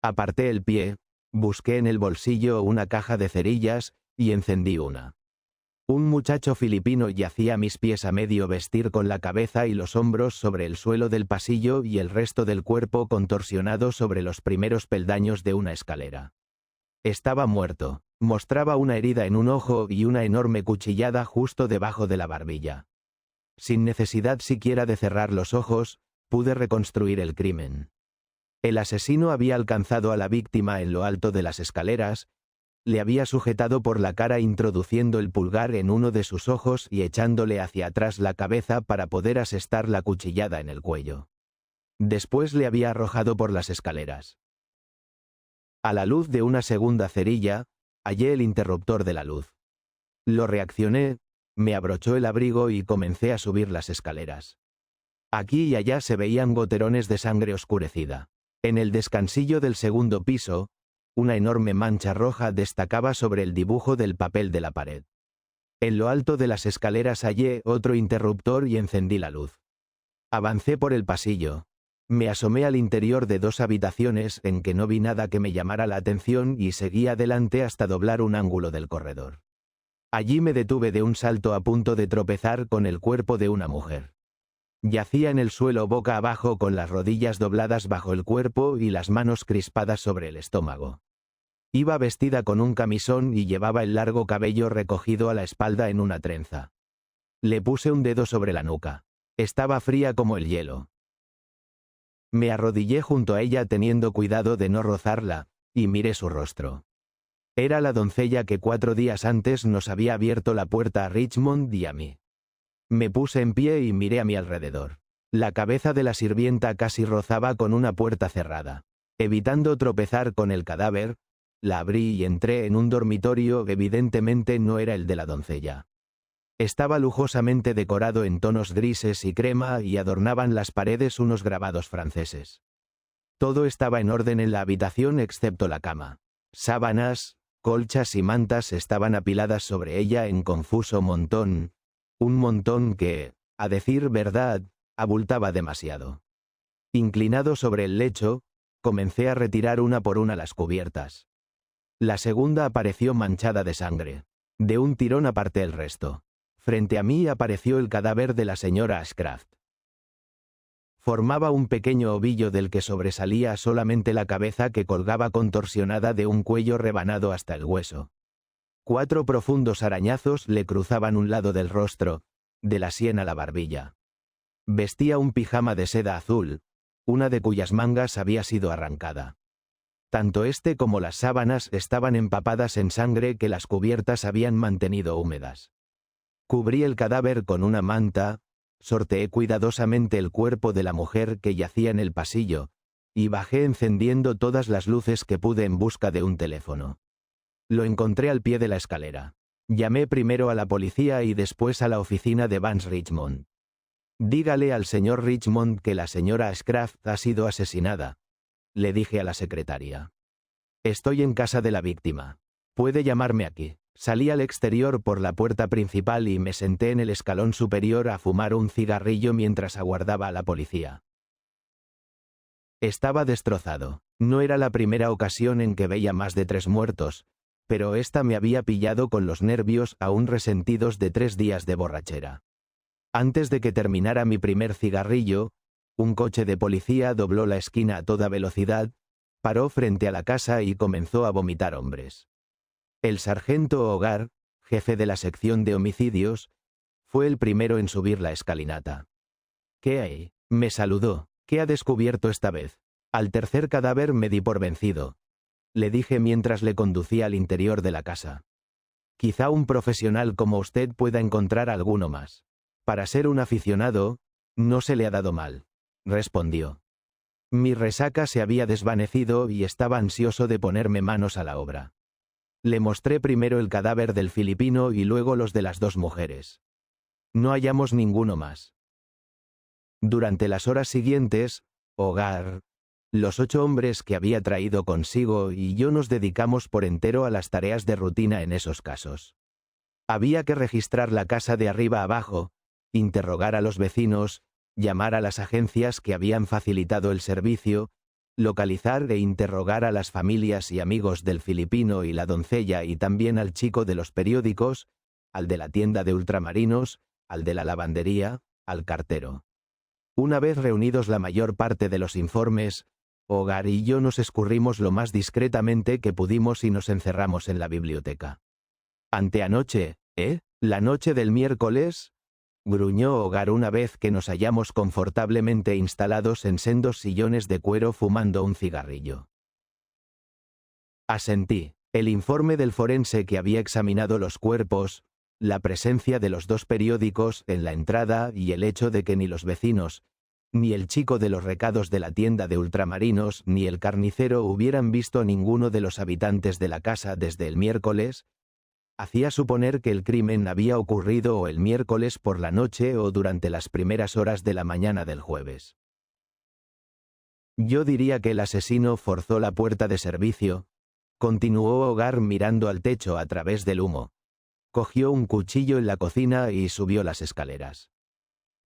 Aparté el pie, busqué en el bolsillo una caja de cerillas y encendí una. Un muchacho filipino yacía a mis pies a medio vestir con la cabeza y los hombros sobre el suelo del pasillo y el resto del cuerpo contorsionado sobre los primeros peldaños de una escalera. Estaba muerto. Mostraba una herida en un ojo y una enorme cuchillada justo debajo de la barbilla. Sin necesidad siquiera de cerrar los ojos, pude reconstruir el crimen. El asesino había alcanzado a la víctima en lo alto de las escaleras, Le había sujetado por la cara introduciendo el pulgar en uno de sus ojos y echándole hacia atrás la cabeza para poder asestar la cuchillada en el cuello. Después le había arrojado por las escaleras. A la luz de una segunda cerilla, hallé el interruptor de la luz. Lo reaccioné, me abrochó el abrigo y comencé a subir las escaleras. Aquí y allá se veían goterones de sangre oscurecida. En el descansillo del segundo piso, una enorme mancha roja destacaba sobre el dibujo del papel de la pared. En lo alto de las escaleras hallé otro interruptor y encendí la luz. Avancé por el pasillo. Me asomé al interior de 2 habitaciones en que no vi nada que me llamara la atención y seguí adelante hasta doblar un ángulo del corredor. Allí me detuve de un salto a punto de tropezar con el cuerpo de una mujer. Yacía en el suelo boca abajo con las rodillas dobladas bajo el cuerpo y las manos crispadas sobre el estómago. Iba vestida con un camisón y llevaba el largo cabello recogido a la espalda en una trenza. Le puse un dedo sobre la nuca. Estaba fría como el hielo. Me arrodillé junto a ella teniendo cuidado de no rozarla, y miré su rostro. Era la doncella que 4 días antes nos había abierto la puerta a Richmond y a mí. Me puse en pie y miré a mi alrededor. La cabeza de la sirvienta casi rozaba con una puerta cerrada. Evitando tropezar con el cadáver, la abrí y entré en un dormitorio que evidentemente no era el de la doncella. Estaba lujosamente decorado en tonos grises y crema y adornaban las paredes unos grabados franceses. Todo estaba en orden en la habitación excepto la cama. Sábanas, colchas y mantas estaban apiladas sobre ella en confuso montón, un montón que, a decir verdad, abultaba demasiado. Inclinado sobre el lecho, comencé a retirar una por una las cubiertas. La segunda apareció manchada de sangre. De un tirón aparté el resto. Frente a mí apareció el cadáver de la señora Ashcraft. Formaba un pequeño ovillo del que sobresalía solamente la cabeza que colgaba contorsionada de un cuello rebanado hasta el hueso. 4 profundos arañazos le cruzaban un lado del rostro, de la sien a la barbilla. Vestía un pijama de seda azul, una de cuyas mangas había sido arrancada. Tanto este como las sábanas estaban empapadas en sangre que las cubiertas habían mantenido húmedas. Cubrí el cadáver con una manta, sorteé cuidadosamente el cuerpo de la mujer que yacía en el pasillo, y bajé encendiendo todas las luces que pude en busca de un teléfono. Lo encontré al pie de la escalera. Llamé primero a la policía y después a la oficina de Vance Richmond. Dígale al señor Richmond que la señora Ashcraft ha sido asesinada, le dije a la secretaria. Estoy en casa de la víctima. Puede llamarme aquí. Salí al exterior por la puerta principal y me senté en el escalón superior a fumar un cigarrillo mientras aguardaba a la policía. Estaba destrozado. No era la primera ocasión en que veía más de 3 muertos, pero esta me había pillado con los nervios aún resentidos de 3 días de borrachera. Antes de que terminara mi primer cigarrillo, un coche de policía dobló la esquina a toda velocidad, paró frente a la casa y comenzó a vomitar hombres. El sargento Hogar, jefe de la sección de homicidios, fue el primero en subir la escalinata. ¿Qué hay? Me saludó. ¿Qué ha descubierto esta vez? Al tercer cadáver me di por vencido, le dije mientras le conducía al interior de la casa. Quizá un profesional como usted pueda encontrar alguno más. Para ser un aficionado, no se le ha dado mal, respondió. Mi resaca se había desvanecido y estaba ansioso de ponerme manos a la obra. Le mostré primero el cadáver del filipino y luego los de las 2 mujeres. No hallamos ninguno más. Durante las horas siguientes, Hogar, los 8 hombres que había traído consigo y yo nos dedicamos por entero a las tareas de rutina en esos casos. Había que registrar la casa de arriba abajo, interrogar a los vecinos, llamar a las agencias que habían facilitado el servicio, localizar e interrogar a las familias y amigos del filipino y la doncella y también al chico de los periódicos, al de la tienda de ultramarinos, al de la lavandería, al cartero. Una vez reunidos la mayor parte de los informes, Hogar y yo nos escurrimos lo más discretamente que pudimos y nos encerramos en la biblioteca. Anteanoche, ¿La noche del miércoles? Gruñó Hogar una vez que nos hallamos confortablemente instalados en sendos sillones de cuero fumando un cigarrillo. Asentí. El informe del forense que había examinado los cuerpos, la presencia de los dos periódicos en la entrada y el hecho de que ni los vecinos, ni el chico de los recados de la tienda de ultramarinos ni el carnicero hubieran visto a ninguno de los habitantes de la casa desde el miércoles, hacía suponer que el crimen había ocurrido o el miércoles por la noche o durante las primeras horas de la mañana del jueves. Yo diría que el asesino forzó la puerta de servicio, continuó Hogar mirando al techo a través del humo, cogió un cuchillo en la cocina y subió las escaleras.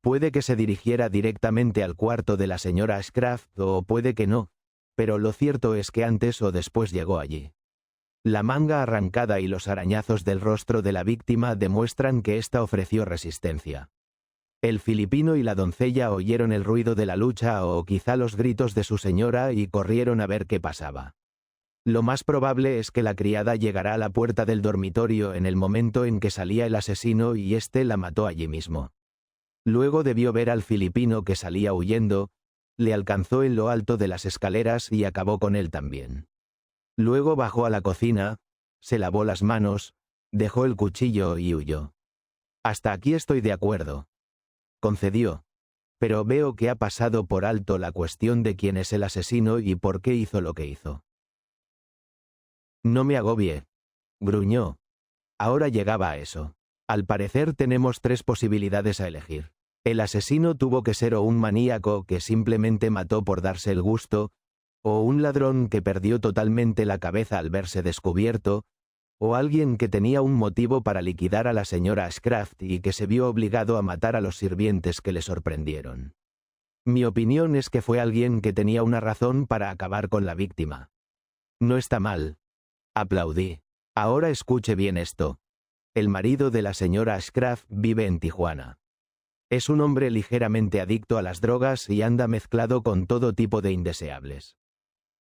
Puede que se dirigiera directamente al cuarto de la señora Ashcraft o puede que no, pero lo cierto es que antes o después llegó allí. La manga arrancada y los arañazos del rostro de la víctima demuestran que ésta ofreció resistencia. El filipino y la doncella oyeron el ruido de la lucha o quizá los gritos de su señora y corrieron a ver qué pasaba. Lo más probable es que la criada llegara a la puerta del dormitorio en el momento en que salía el asesino y éste la mató allí mismo. Luego debió ver al filipino que salía huyendo, le alcanzó en lo alto de las escaleras y acabó con él también. Luego bajó a la cocina, se lavó las manos, dejó el cuchillo y huyó. Hasta aquí estoy de acuerdo, concedió, pero veo que ha pasado por alto la cuestión de quién es el asesino y por qué hizo lo que hizo. No me agobie, gruñó. Ahora llegaba a eso. Al parecer tenemos tres posibilidades a elegir. El asesino tuvo que ser o un maníaco que simplemente mató por darse el gusto, o un ladrón que perdió totalmente la cabeza al verse descubierto, o alguien que tenía un motivo para liquidar a la señora Ashcraft y que se vio obligado a matar a los sirvientes que le sorprendieron. Mi opinión es que fue alguien que tenía una razón para acabar con la víctima. No está mal. Aplaudí. Ahora escuche bien esto. El marido de la señora Ashcraft vive en Tijuana. Es un hombre ligeramente adicto a las drogas y anda mezclado con todo tipo de indeseables.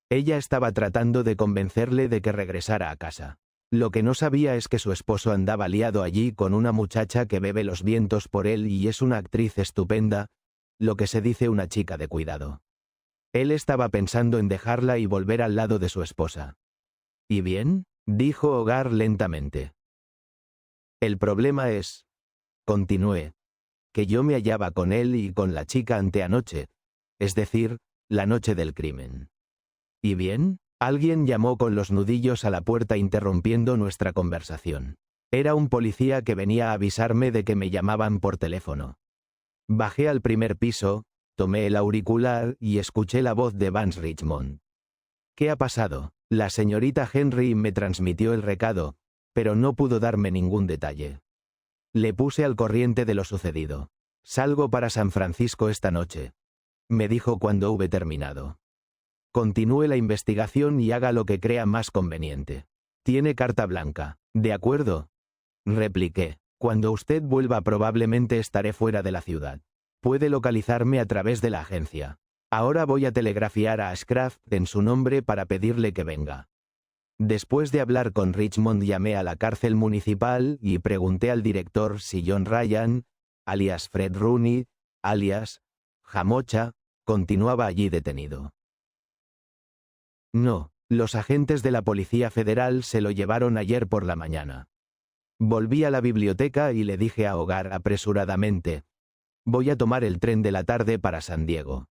Ella estaba tratando de convencerle de que regresara a casa. Lo que no sabía es que su esposo andaba liado allí con una muchacha que bebe los vientos por él y es una actriz estupenda, lo que se dice una chica de cuidado. Él estaba pensando en dejarla y volver al lado de su esposa. ¿Y bien?, dijo Hogar lentamente. El problema es, continué, que yo me hallaba con él y con la chica anteanoche, es decir, la noche del crimen. ¿Y bien? Alguien llamó con los nudillos a la puerta interrumpiendo nuestra conversación. Era un policía que venía a avisarme de que me llamaban por teléfono. Bajé al primer piso, tomé el auricular y escuché la voz de Vance Richmond. ¿Qué ha pasado? La señorita Henry me transmitió el recado, pero no pudo darme ningún detalle. Le puse al corriente de lo sucedido. Salgo para San Francisco esta noche, me dijo cuando hube terminado. Continúe la investigación y haga lo que crea más conveniente. Tiene carta blanca. ¿De acuerdo?, repliqué. Cuando usted vuelva probablemente estaré fuera de la ciudad. Puede localizarme a través de la agencia. Ahora voy a telegrafiar a Ashcraft en su nombre para pedirle que venga. Después de hablar con Richmond llamé a la cárcel municipal y pregunté al director si John Ryan, alias Fred Rooney, alias Jamocha, continuaba allí detenido. No, los agentes de la Policía Federal se lo llevaron ayer por la mañana. Volví a la biblioteca y le dije a Hogar apresuradamente, voy a tomar el tren de la tarde para San Diego.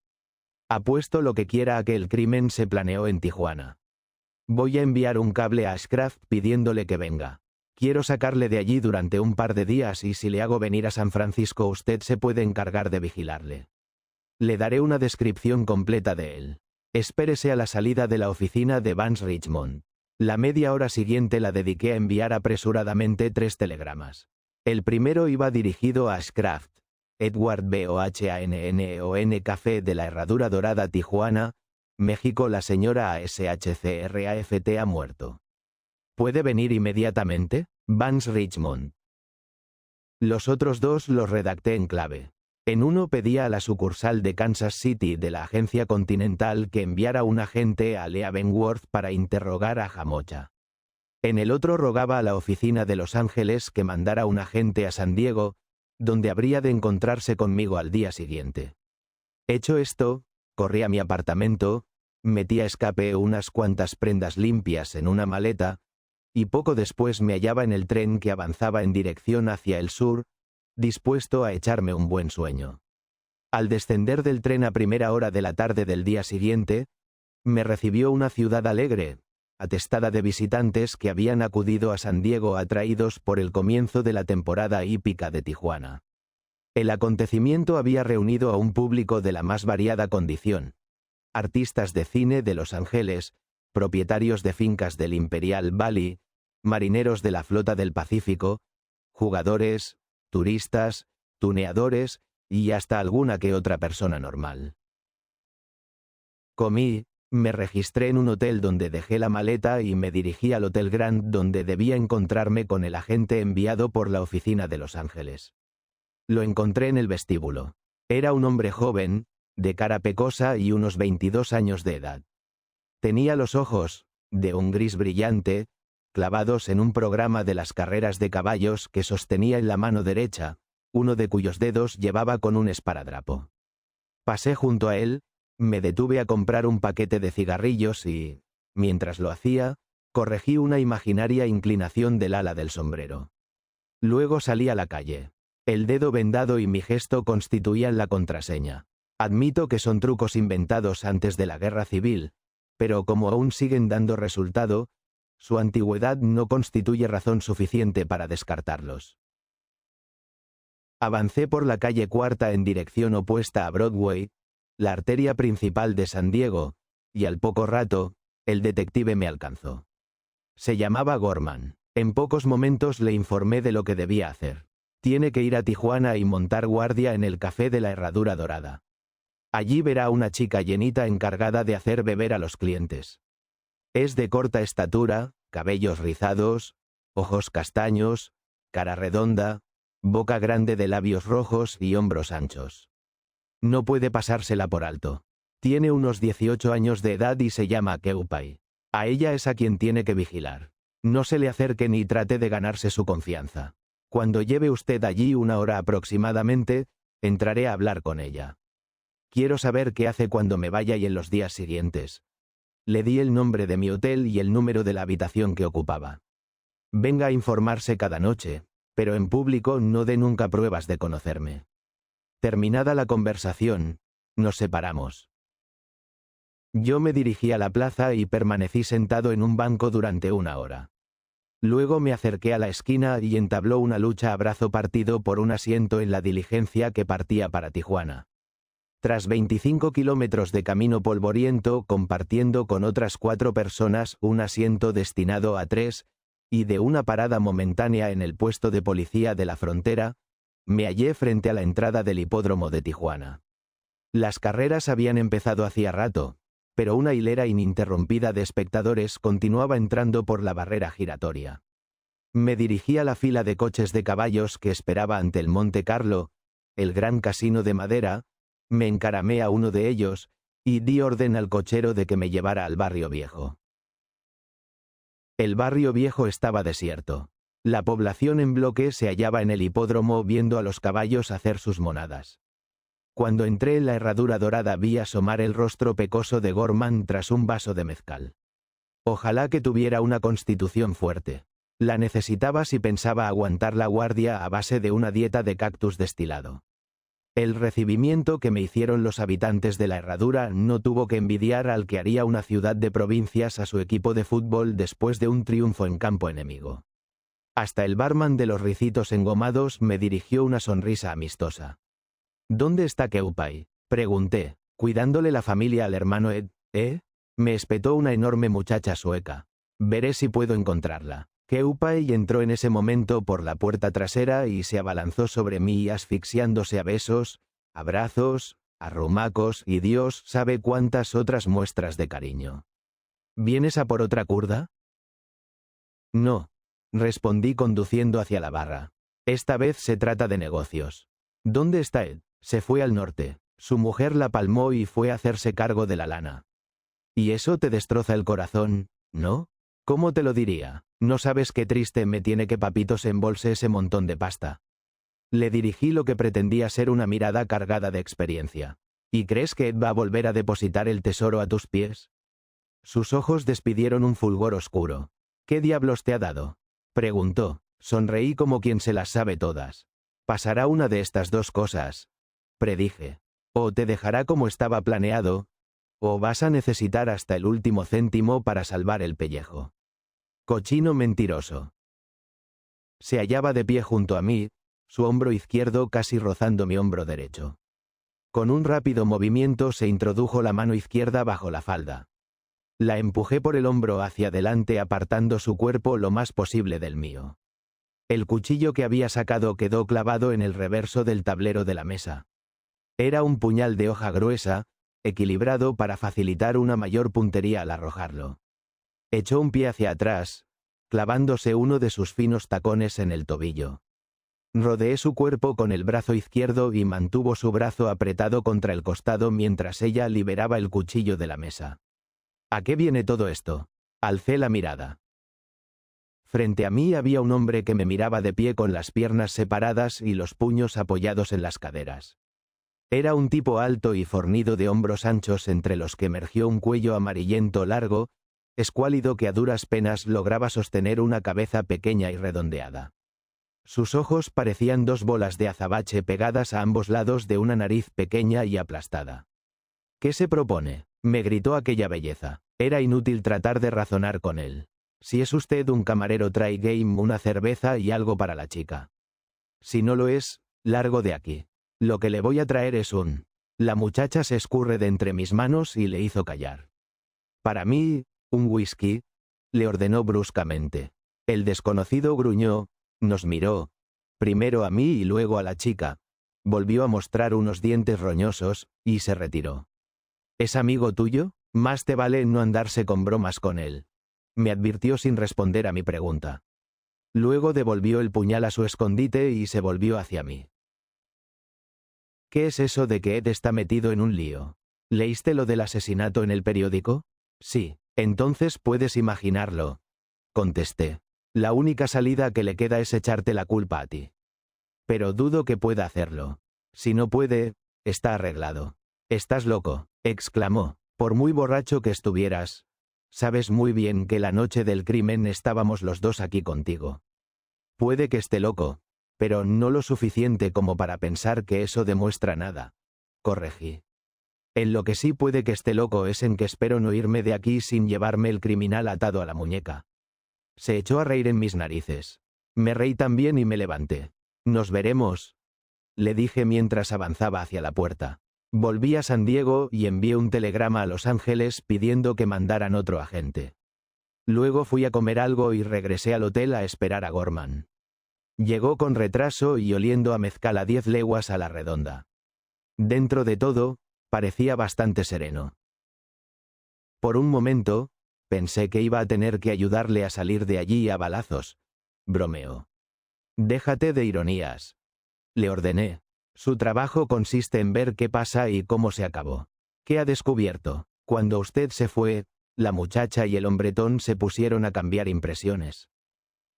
Apuesto lo que quiera a que el crimen se planeó en Tijuana. Voy a enviar un cable a Ashcraft pidiéndole que venga. Quiero sacarle de allí durante un par de días y si le hago venir a San Francisco usted se puede encargar de vigilarle. Le daré una descripción completa de él. Espérese a la salida de la oficina de Vance Richmond. La media hora siguiente la dediqué a enviar apresuradamente 3 telegramas. El primero iba dirigido a Ashcraft, Edward Bohannon Café de la Herradura Dorada Tijuana, México. La señora Ashcraft ha muerto. ¿Puede venir inmediatamente? Vance Richmond. Los otros 2 los redacté en clave. En uno pedía a la sucursal de Kansas City de la agencia Continental que enviara un agente a Leavenworth para interrogar a Jamocha. En el otro rogaba a la oficina de Los Ángeles que mandara un agente a San Diego, donde habría de encontrarse conmigo al día siguiente. Hecho esto, corrí a mi apartamento, metí a escape unas cuantas prendas limpias en una maleta, y poco después me hallaba en el tren que avanzaba en dirección hacia el sur, dispuesto a echarme un buen sueño. Al descender del tren a primera hora de la tarde del día siguiente, me recibió una ciudad alegre, atestada de visitantes que habían acudido a San Diego atraídos por el comienzo de la temporada hípica de Tijuana. El acontecimiento había reunido a un público de la más variada condición: artistas de cine de Los Ángeles, propietarios de fincas del Imperial Valley, marineros de la flota del Pacífico, jugadores, turistas, tuneadores y hasta alguna que otra persona normal. Comí, me registré en un hotel donde dejé la maleta y me dirigí al Hotel Grand donde debía encontrarme con el agente enviado por la oficina de Los Ángeles. Lo encontré en el vestíbulo. Era un hombre joven, de cara pecosa y unos 22 años de edad. Tenía los ojos, de un gris brillante, clavados en un programa de las carreras de caballos que sostenía en la mano derecha, uno de cuyos dedos llevaba con un esparadrapo. Pasé junto a él, me detuve a comprar un paquete de cigarrillos y, mientras lo hacía, corregí una imaginaria inclinación del ala del sombrero. Luego salí a la calle. El dedo vendado y mi gesto constituían la contraseña. Admito que son trucos inventados antes de la Guerra Civil, pero como aún siguen dando resultado, su antigüedad no constituye razón suficiente para descartarlos. Avancé por la calle Cuarta en dirección opuesta a Broadway, la arteria principal de San Diego, y al poco rato, el detective me alcanzó. Se llamaba Gorman. En pocos momentos le informé de lo que debía hacer. Tiene que ir a Tijuana y montar guardia en el Café de la Herradura Dorada. Allí verá a una chica llenita encargada de hacer beber a los clientes. Es de corta estatura, cabellos rizados, ojos castaños, cara redonda, boca grande de labios rojos y hombros anchos. No puede pasársela por alto. Tiene unos 18 años de edad y se llama Keupay. A ella es a quien tiene que vigilar. No se le acerque ni trate de ganarse su confianza. Cuando lleve usted allí una hora aproximadamente, entraré a hablar con ella. Quiero saber qué hace cuando me vaya y en los días siguientes. Le di el nombre de mi hotel y el número de la habitación que ocupaba. Venga a informarse cada noche, pero en público no dé nunca pruebas de conocerme. Terminada la conversación, nos separamos. Yo me dirigí a la plaza y permanecí sentado en un banco durante una hora. Luego me acerqué a la esquina y entabló una lucha a brazo partido por un asiento en la diligencia que partía para Tijuana. Tras 25 kilómetros de camino polvoriento, compartiendo con otras 4 personas un asiento destinado a 3, y de una parada momentánea en el puesto de policía de la frontera, me hallé frente a la entrada del hipódromo de Tijuana. Las carreras habían empezado hacía rato, pero una hilera ininterrumpida de espectadores continuaba entrando por la barrera giratoria. Me dirigí a la fila de coches de caballos que esperaba ante el Monte Carlo, el gran casino de madera, me encaramé a uno de ellos, y di orden al cochero de que me llevara al barrio viejo. El barrio viejo estaba desierto. La población en bloque se hallaba en el hipódromo viendo a los caballos hacer sus monadas. Cuando entré en la Herradura Dorada vi asomar el rostro pecoso de Gorman tras un vaso de mezcal. Ojalá que tuviera una constitución fuerte. La necesitaba si pensaba aguantar la guardia a base de una dieta de cactus destilado. El recibimiento que me hicieron los habitantes de la Herradura no tuvo que envidiar al que haría una ciudad de provincias a su equipo de fútbol después de un triunfo en campo enemigo. Hasta el barman de los ricitos engomados me dirigió una sonrisa amistosa. ¿Dónde está Keupay?, pregunté, cuidándole la familia al hermano Ed, ¿eh? Me espetó una enorme muchacha sueca. Veré si puedo encontrarla. Keupay entró en ese momento por la puerta trasera y se abalanzó sobre mí asfixiándose a besos, abrazos, arrumacos y Dios sabe cuántas otras muestras de cariño. ¿Vienes a por otra curda? No, respondí conduciendo hacia la barra. Esta vez se trata de negocios. ¿Dónde está Ed? Se fue al norte. Su mujer la palmó y fue a hacerse cargo de la lana. ¿Y eso te destroza el corazón, no? ¿Cómo te lo diría? No sabes qué triste me tiene que papito se embolse ese montón de pasta. Le dirigí lo que pretendía ser una mirada cargada de experiencia. ¿Y crees que Ed va a volver a depositar el tesoro a tus pies? Sus ojos despidieron un fulgor oscuro. ¿Qué diablos te ha dado? Preguntó. Sonreí como quien se las sabe todas. Pasará una de estas dos cosas, predije. O te dejará como estaba planeado, o vas a necesitar hasta el último céntimo para salvar el pellejo. Cochino mentiroso. Se hallaba de pie junto a mí, su hombro izquierdo casi rozando mi hombro derecho. Con un rápido movimiento se introdujo la mano izquierda bajo la falda. La empujé por el hombro hacia adelante apartando su cuerpo lo más posible del mío. El cuchillo que había sacado quedó clavado en el reverso del tablero de la mesa. Era un puñal de hoja gruesa, equilibrado para facilitar una mayor puntería al arrojarlo. Echó un pie hacia atrás, clavándose uno de sus finos tacones en el tobillo. Rodeé su cuerpo con el brazo izquierdo y mantuvo su brazo apretado contra el costado mientras ella liberaba el cuchillo de la mesa. ¿A qué viene todo esto? Alcé la mirada. Frente a mí había un hombre que me miraba de pie con las piernas separadas y los puños apoyados en las caderas. Era un tipo alto y fornido de hombros anchos entre los que emergió un cuello amarillento largo, escuálido que a duras penas lograba sostener una cabeza pequeña y redondeada. Sus ojos parecían dos bolas de azabache pegadas a ambos lados de una nariz pequeña y aplastada. ¿Qué se propone?, me gritó aquella belleza. Era inútil tratar de razonar con él. Si es usted un camarero, trae game, una cerveza y algo para la chica. Si no lo es, largo de aquí. Lo que le voy a traer es un... La muchacha se escurre de entre mis manos y le hizo callar. Para mí, un whisky, le ordenó bruscamente. El desconocido gruñó, nos miró, primero a mí y luego a la chica, volvió a mostrar unos dientes roñosos, y se retiró. ¿Es amigo tuyo? Más te vale no andarse con bromas con él, me advirtió sin responder a mi pregunta. Luego devolvió el puñal a su escondite y se volvió hacia mí. ¿Qué es eso de que Ed está metido en un lío? ¿Leíste lo del asesinato en el periódico? Sí, entonces puedes imaginarlo, contesté. La única salida que le queda es echarte la culpa a ti. Pero dudo que pueda hacerlo. Si no puede, está arreglado. Estás loco, exclamó. Por muy borracho que estuvieras, sabes muy bien que la noche del crimen estábamos los dos aquí contigo. Puede que esté loco, pero no lo suficiente como para pensar que eso demuestra nada, corregí. En lo que sí puede que esté loco es en que espero no irme de aquí sin llevarme el criminal atado a la muñeca. Se echó a reír en mis narices. Me reí también y me levanté. Nos veremos, le dije mientras avanzaba hacia la puerta. Volví a San Diego y envié un telegrama a Los Ángeles pidiendo que mandaran otro agente. Luego fui a comer algo y regresé al hotel a esperar a Gorman. Llegó con retraso y oliendo a mezcal a 10 leguas a la redonda. Dentro de todo, parecía bastante sereno. Por un momento, pensé que iba a tener que ayudarle a salir de allí a balazos, bromeó. Déjate de ironías, le ordené. Su trabajo consiste en ver qué pasa y cómo se acabó. ¿Qué ha descubierto? Cuando usted se fue, la muchacha y el hombretón se pusieron a cambiar impresiones.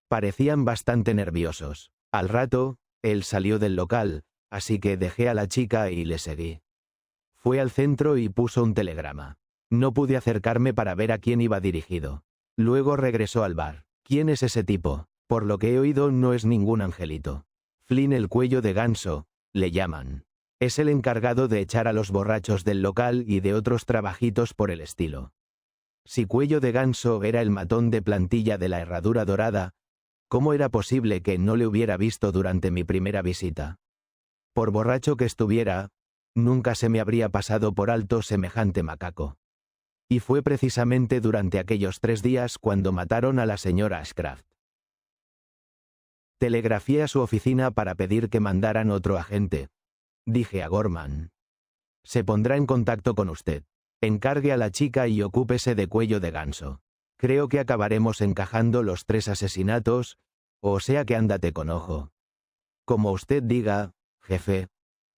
Parecían bastante nerviosos. Al rato, él salió del local, así que dejé a la chica y le seguí. Fue al centro y puso un telegrama. No pude acercarme para ver a quién iba dirigido. Luego regresó al bar. ¿Quién es ese tipo? Por lo que he oído no es ningún angelito. Flynn el cuello de ganso, le llaman. Es el encargado de echar a los borrachos del local y de otros trabajitos por el estilo. Si Cuello de Ganso era el matón de plantilla de la Herradura Dorada, ¿cómo era posible que no le hubiera visto durante mi primera visita? Por borracho que estuviera, nunca se me habría pasado por alto semejante macaco. Y fue precisamente durante aquellos 3 días cuando mataron a la señora Ashcraft. Telegrafié a su oficina para pedir que mandaran otro agente. Dije a Gorman. Se pondrá en contacto con usted. Encargue a la chica y ocúpese de Cuello de Ganso. Creo que acabaremos encajando los 3 asesinatos, o sea que ándate con ojo. Como usted diga, jefe,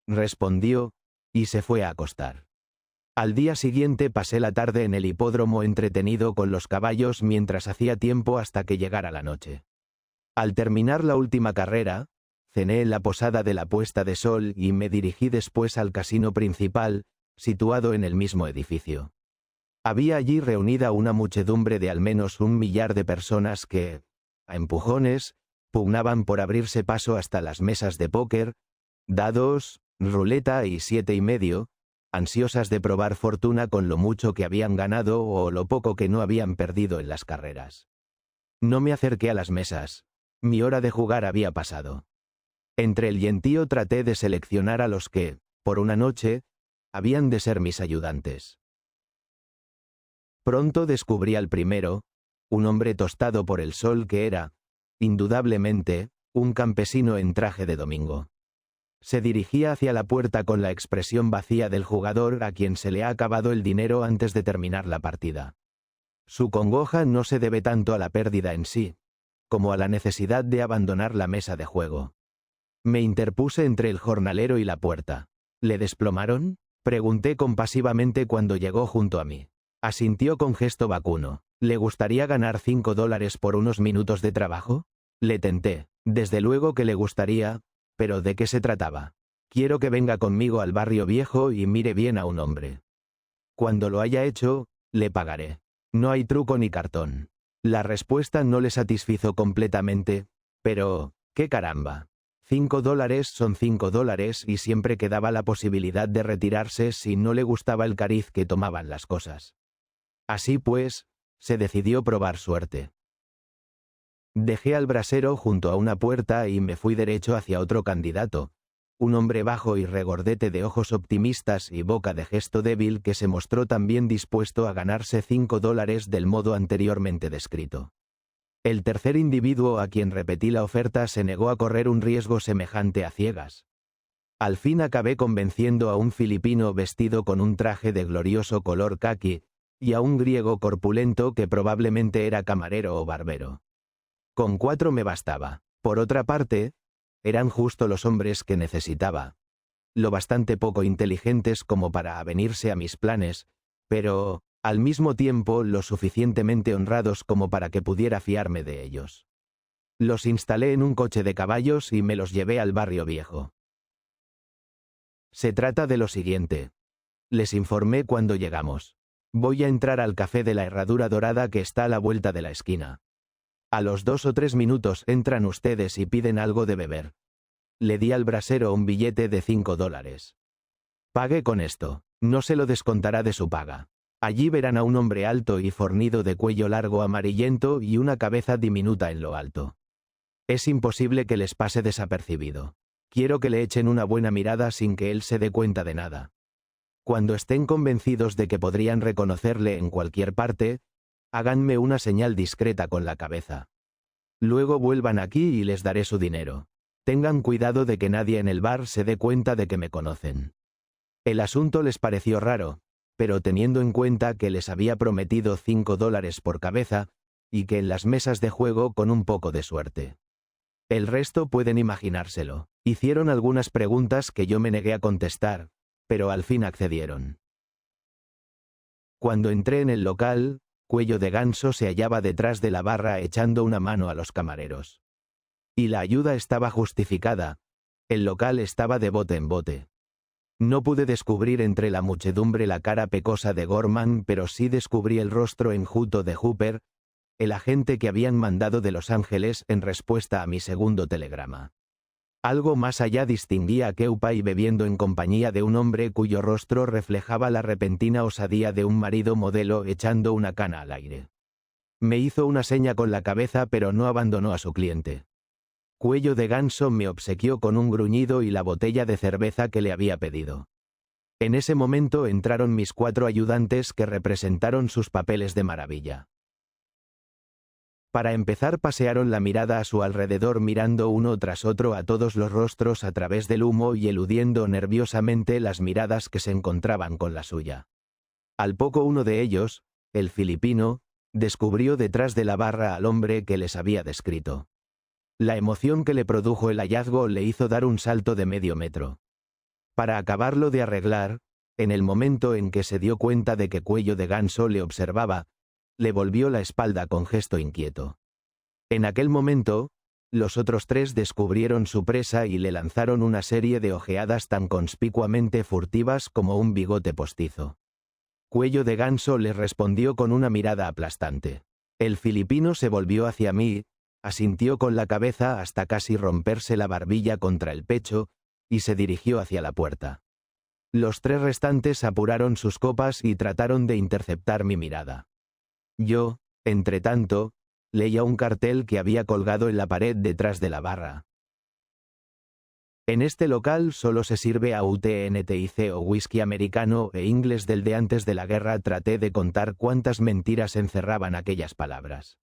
respondió, y se fue a acostar. Al día siguiente pasé la tarde en el hipódromo entretenido con los caballos mientras hacía tiempo hasta que llegara la noche. Al terminar la última carrera, cené en la posada de la puesta de sol y me dirigí después al casino principal, situado en el mismo edificio. Había allí reunida una muchedumbre de al menos 1 millar de personas que, a empujones, pugnaban por abrirse paso hasta las mesas de póker, dados, ruleta y 7 y medio, ansiosas de probar fortuna con lo mucho que habían ganado o lo poco que no habían perdido en las carreras. No me acerqué a las mesas. Mi hora de jugar había pasado. Entre el gentío traté de seleccionar a los que, por una noche, habían de ser mis ayudantes. Pronto descubrí al primero, un hombre tostado por el sol que era, indudablemente, un campesino en traje de domingo. Se dirigía hacia la puerta con la expresión vacía del jugador a quien se le ha acabado el dinero antes de terminar la partida. Su congoja no se debe tanto a la pérdida en sí, como a la necesidad de abandonar la mesa de juego. Me interpuse entre el jornalero y la puerta. ¿Le desplomaron?, pregunté compasivamente cuando llegó junto a mí. Asintió con gesto vacuno. ¿Le gustaría ganar $5 por unos minutos de trabajo? Le tenté. Desde luego que le gustaría, pero ¿de qué se trataba? Quiero que venga conmigo al barrio viejo y mire bien a un hombre. Cuando lo haya hecho, le pagaré. No hay truco ni cartón. La respuesta no le satisfizo completamente, pero, ¡qué caramba! $5 son $5 y siempre quedaba la posibilidad de retirarse si no le gustaba el cariz que tomaban las cosas. Así pues, se decidió probar suerte. Dejé al brasero junto a una puerta y me fui derecho hacia otro candidato, un hombre bajo y regordete de ojos optimistas y boca de gesto débil que se mostró también dispuesto a ganarse $5 del modo anteriormente descrito. El tercer individuo a quien repetí la oferta se negó a correr un riesgo semejante a ciegas. Al fin acabé convenciendo a un filipino vestido con un traje de glorioso color caqui, y a un griego corpulento que probablemente era camarero o barbero. Con 4 me bastaba. Por otra parte, eran justo los hombres que necesitaba. Lo bastante poco inteligentes como para avenirse a mis planes, pero, al mismo tiempo, lo suficientemente honrados como para que pudiera fiarme de ellos. Los instalé en un coche de caballos y me los llevé al barrio viejo. Se trata de lo siguiente. Les informé cuando llegamos. Voy a entrar al café de la Herradura Dorada que está a la vuelta de la esquina. A los 2 o 3 minutos entran ustedes y piden algo de beber. Le di al brasero un billete de $5. Pague con esto. No se lo descontará de su paga. Allí verán a un hombre alto y fornido de cuello largo amarillento y una cabeza diminuta en lo alto. Es imposible que les pase desapercibido. Quiero que le echen una buena mirada sin que él se dé cuenta de nada. Cuando estén convencidos de que podrían reconocerle en cualquier parte, háganme una señal discreta con la cabeza. Luego vuelvan aquí y les daré su dinero. Tengan cuidado de que nadie en el bar se dé cuenta de que me conocen. El asunto les pareció raro, pero teniendo en cuenta que les había prometido $5 por cabeza, y que en las mesas de juego con un poco de suerte. El resto pueden imaginárselo. Hicieron algunas preguntas que yo me negué a contestar, pero al fin accedieron. Cuando entré en el local, Cuello de Ganso se hallaba detrás de la barra echando una mano a los camareros. Y la ayuda estaba justificada. El local estaba de bote en bote. No pude descubrir entre la muchedumbre la cara pecosa de Gorman, pero sí descubrí el rostro enjuto de Hooper, el agente que habían mandado de Los Ángeles en respuesta a mi segundo telegrama. Algo más allá distinguía a Keupai bebiendo en compañía de un hombre cuyo rostro reflejaba la repentina osadía de un marido modelo echando una cana al aire. Me hizo una seña con la cabeza pero no abandonó a su cliente. Cuello de Ganso me obsequió con un gruñido y la botella de cerveza que le había pedido. En ese momento entraron mis 4 ayudantes que representaron sus papeles de maravilla. Para empezar pasearon la mirada a su alrededor mirando uno tras otro a todos los rostros a través del humo y eludiendo nerviosamente las miradas que se encontraban con la suya. Al poco uno de ellos, el filipino, descubrió detrás de la barra al hombre que les había descrito. La emoción que le produjo el hallazgo le hizo dar un salto de medio metro. Para acabarlo de arreglar, en el momento en que se dio cuenta de que Cuello de Ganso le observaba, le volvió la espalda con gesto inquieto. En aquel momento, los otros 3 descubrieron su presa y le lanzaron una serie de ojeadas tan conspicuamente furtivas como un bigote postizo. Cuello de Ganso le respondió con una mirada aplastante. El filipino se volvió hacia mí, asintió con la cabeza hasta casi romperse la barbilla contra el pecho, y se dirigió hacia la puerta. Los tres restantes apuraron sus copas y trataron de interceptar mi mirada. Yo, entretanto, leía un cartel que había colgado en la pared detrás de la barra. En este local solo se sirve AUTNTIC o whisky americano e inglés del de antes de la guerra. Traté de contar cuántas mentiras encerraban aquellas palabras.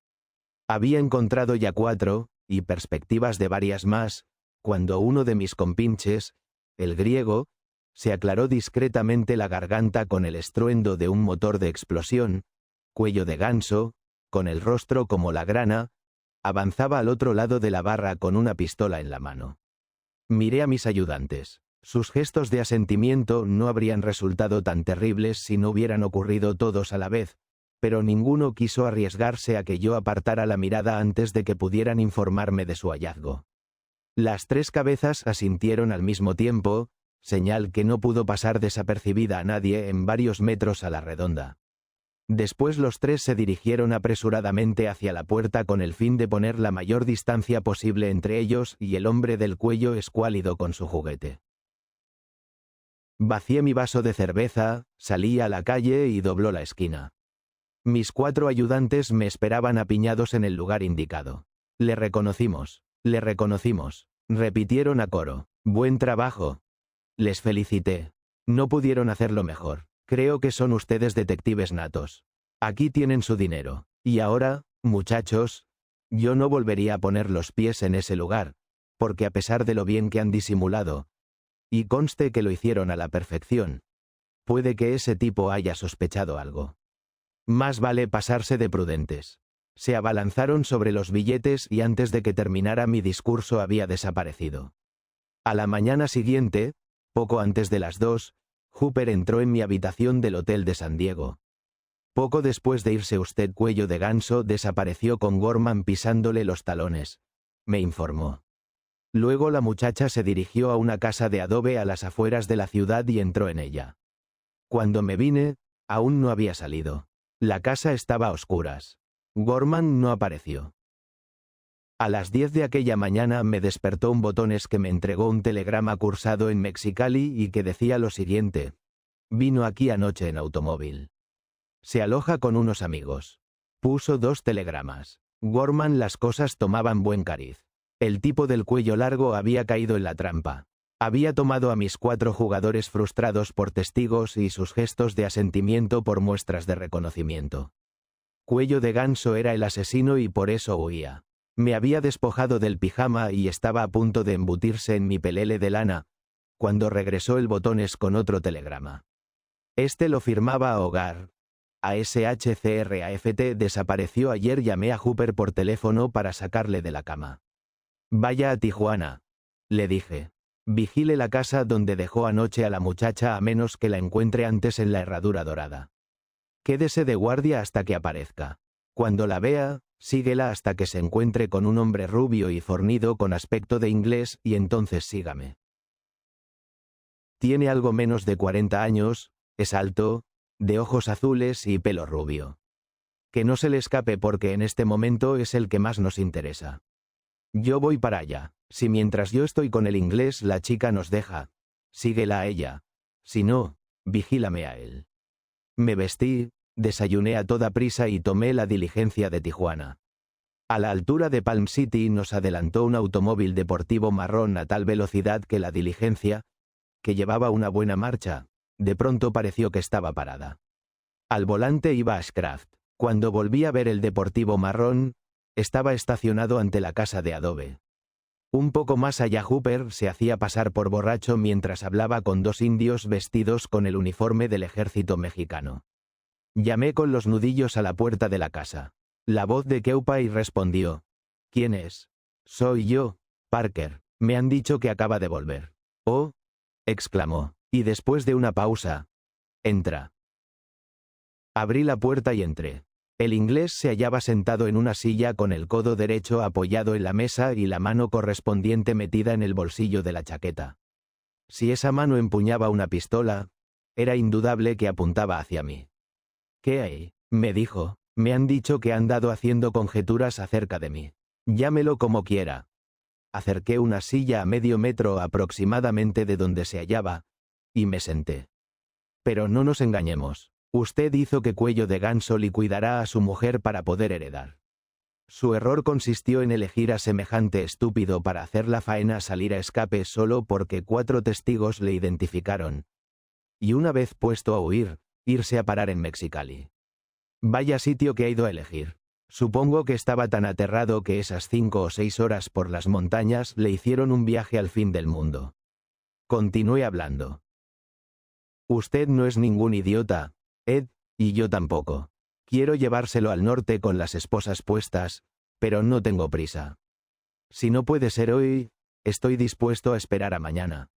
Había encontrado ya 4, y perspectivas de varias más, cuando uno de mis compinches, el griego, se aclaró discretamente la garganta con el estruendo de un motor de explosión. Cuello de Ganso, con el rostro como la grana, avanzaba al otro lado de la barra con una pistola en la mano. Miré a mis ayudantes. Sus gestos de asentimiento no habrían resultado tan terribles si no hubieran ocurrido todos a la vez, pero ninguno quiso arriesgarse a que yo apartara la mirada antes de que pudieran informarme de su hallazgo. Las 3 cabezas asintieron al mismo tiempo, señal que no pudo pasar desapercibida a nadie en varios metros a la redonda. Después los 3 se dirigieron apresuradamente hacia la puerta con el fin de poner la mayor distancia posible entre ellos y el hombre del cuello escuálido con su juguete. Vacié mi vaso de cerveza, salí a la calle y dobló la esquina. Mis 4 ayudantes me esperaban apiñados en el lugar indicado. Le reconocimos, repitieron a coro. Buen trabajo. Les felicité. No pudieron hacerlo mejor. Creo que son ustedes detectives natos. Aquí tienen su dinero. Y ahora, muchachos, yo no volvería a poner los pies en ese lugar, porque a pesar de lo bien que han disimulado, y conste que lo hicieron a la perfección, puede que ese tipo haya sospechado algo. Más vale pasarse de prudentes. Se abalanzaron sobre los billetes y antes de que terminara mi discurso había desaparecido. A la mañana siguiente, poco antes de las 2, Hooper entró en mi habitación del Hotel de San Diego. Poco después de irse usted, Cuello de Ganso desapareció con Gorman pisándole los talones, me informó. Luego la muchacha se dirigió a una casa de adobe a las afueras de la ciudad y entró en ella. Cuando me vine, aún no había salido. La casa estaba a oscuras. Gorman no apareció. A las 10 de aquella mañana me despertó un botones que me entregó un telegrama cursado en Mexicali y que decía lo siguiente: vino aquí anoche en automóvil. Se aloja con unos amigos. Puso 2 telegramas. Gorman, las cosas tomaban buen cariz. El tipo del cuello largo había caído en la trampa. Había tomado a mis 4 jugadores frustrados por testigos y sus gestos de asentimiento por muestras de reconocimiento. Cuello de Ganso era el asesino y por eso huía. Me había despojado del pijama y estaba a punto de embutirse en mi pelele de lana, cuando regresó el botones con otro telegrama. Este lo firmaba Hogar. ASHCRAFT desapareció ayer. Llamé a Hooper por teléfono para sacarle de la cama. Vaya a Tijuana, le dije. Vigile la casa donde dejó anoche a la muchacha a menos que la encuentre antes en la Herradura Dorada. Quédese de guardia hasta que aparezca. Cuando la vea, síguela hasta que se encuentre con un hombre rubio y fornido con aspecto de inglés y entonces sígame. Tiene algo menos de 40 años, es alto, de ojos azules y pelo rubio. Que no se le escape porque en este momento es el que más nos interesa. Yo voy para allá. Si mientras yo estoy con el inglés la chica nos deja, síguela a ella. Si no, vigílame a él. Me vestí, desayuné a toda prisa y tomé la diligencia de Tijuana. A la altura de Palm City nos adelantó un automóvil deportivo marrón a tal velocidad que la diligencia, que llevaba una buena marcha, de pronto pareció que estaba parada. Al volante iba Ashcraft. Cuando volví a ver el deportivo marrón, estaba estacionado ante la casa de adobe. Un poco más allá Hooper se hacía pasar por borracho mientras hablaba con 2 indios vestidos con el uniforme del ejército mexicano. Llamé con los nudillos a la puerta de la casa. La voz de Keupai respondió. ¿Quién es? Soy yo, Parker. Me han dicho que acaba de volver. Oh, exclamó. Y después de una pausa, entra. Abrí la puerta y entré. El inglés se hallaba sentado en una silla con el codo derecho apoyado en la mesa y la mano correspondiente metida en el bolsillo de la chaqueta. Si esa mano empuñaba una pistola, era indudable que apuntaba hacia mí. ¿Qué hay? Me dijo. Me han dicho que han dado haciendo conjeturas acerca de mí. Llámelo como quiera. Acerqué una silla a medio metro aproximadamente de donde se hallaba, y me senté. Pero no nos engañemos. Usted hizo que Cuello de Ganso liquidará a su mujer para poder heredar. Su error consistió en elegir a semejante estúpido para hacer la faena salir a escape solo porque 4 testigos le identificaron. Y una vez puesto a huir, irse a parar en Mexicali. Vaya sitio que ha ido a elegir. Supongo que estaba tan aterrado que esas 5 o 6 horas por las montañas le hicieron un viaje al fin del mundo. Continué hablando. Usted no es ningún idiota, Ed, y yo tampoco. Quiero llevárselo al norte con las esposas puestas, pero no tengo prisa. Si no puede ser hoy, estoy dispuesto a esperar a mañana.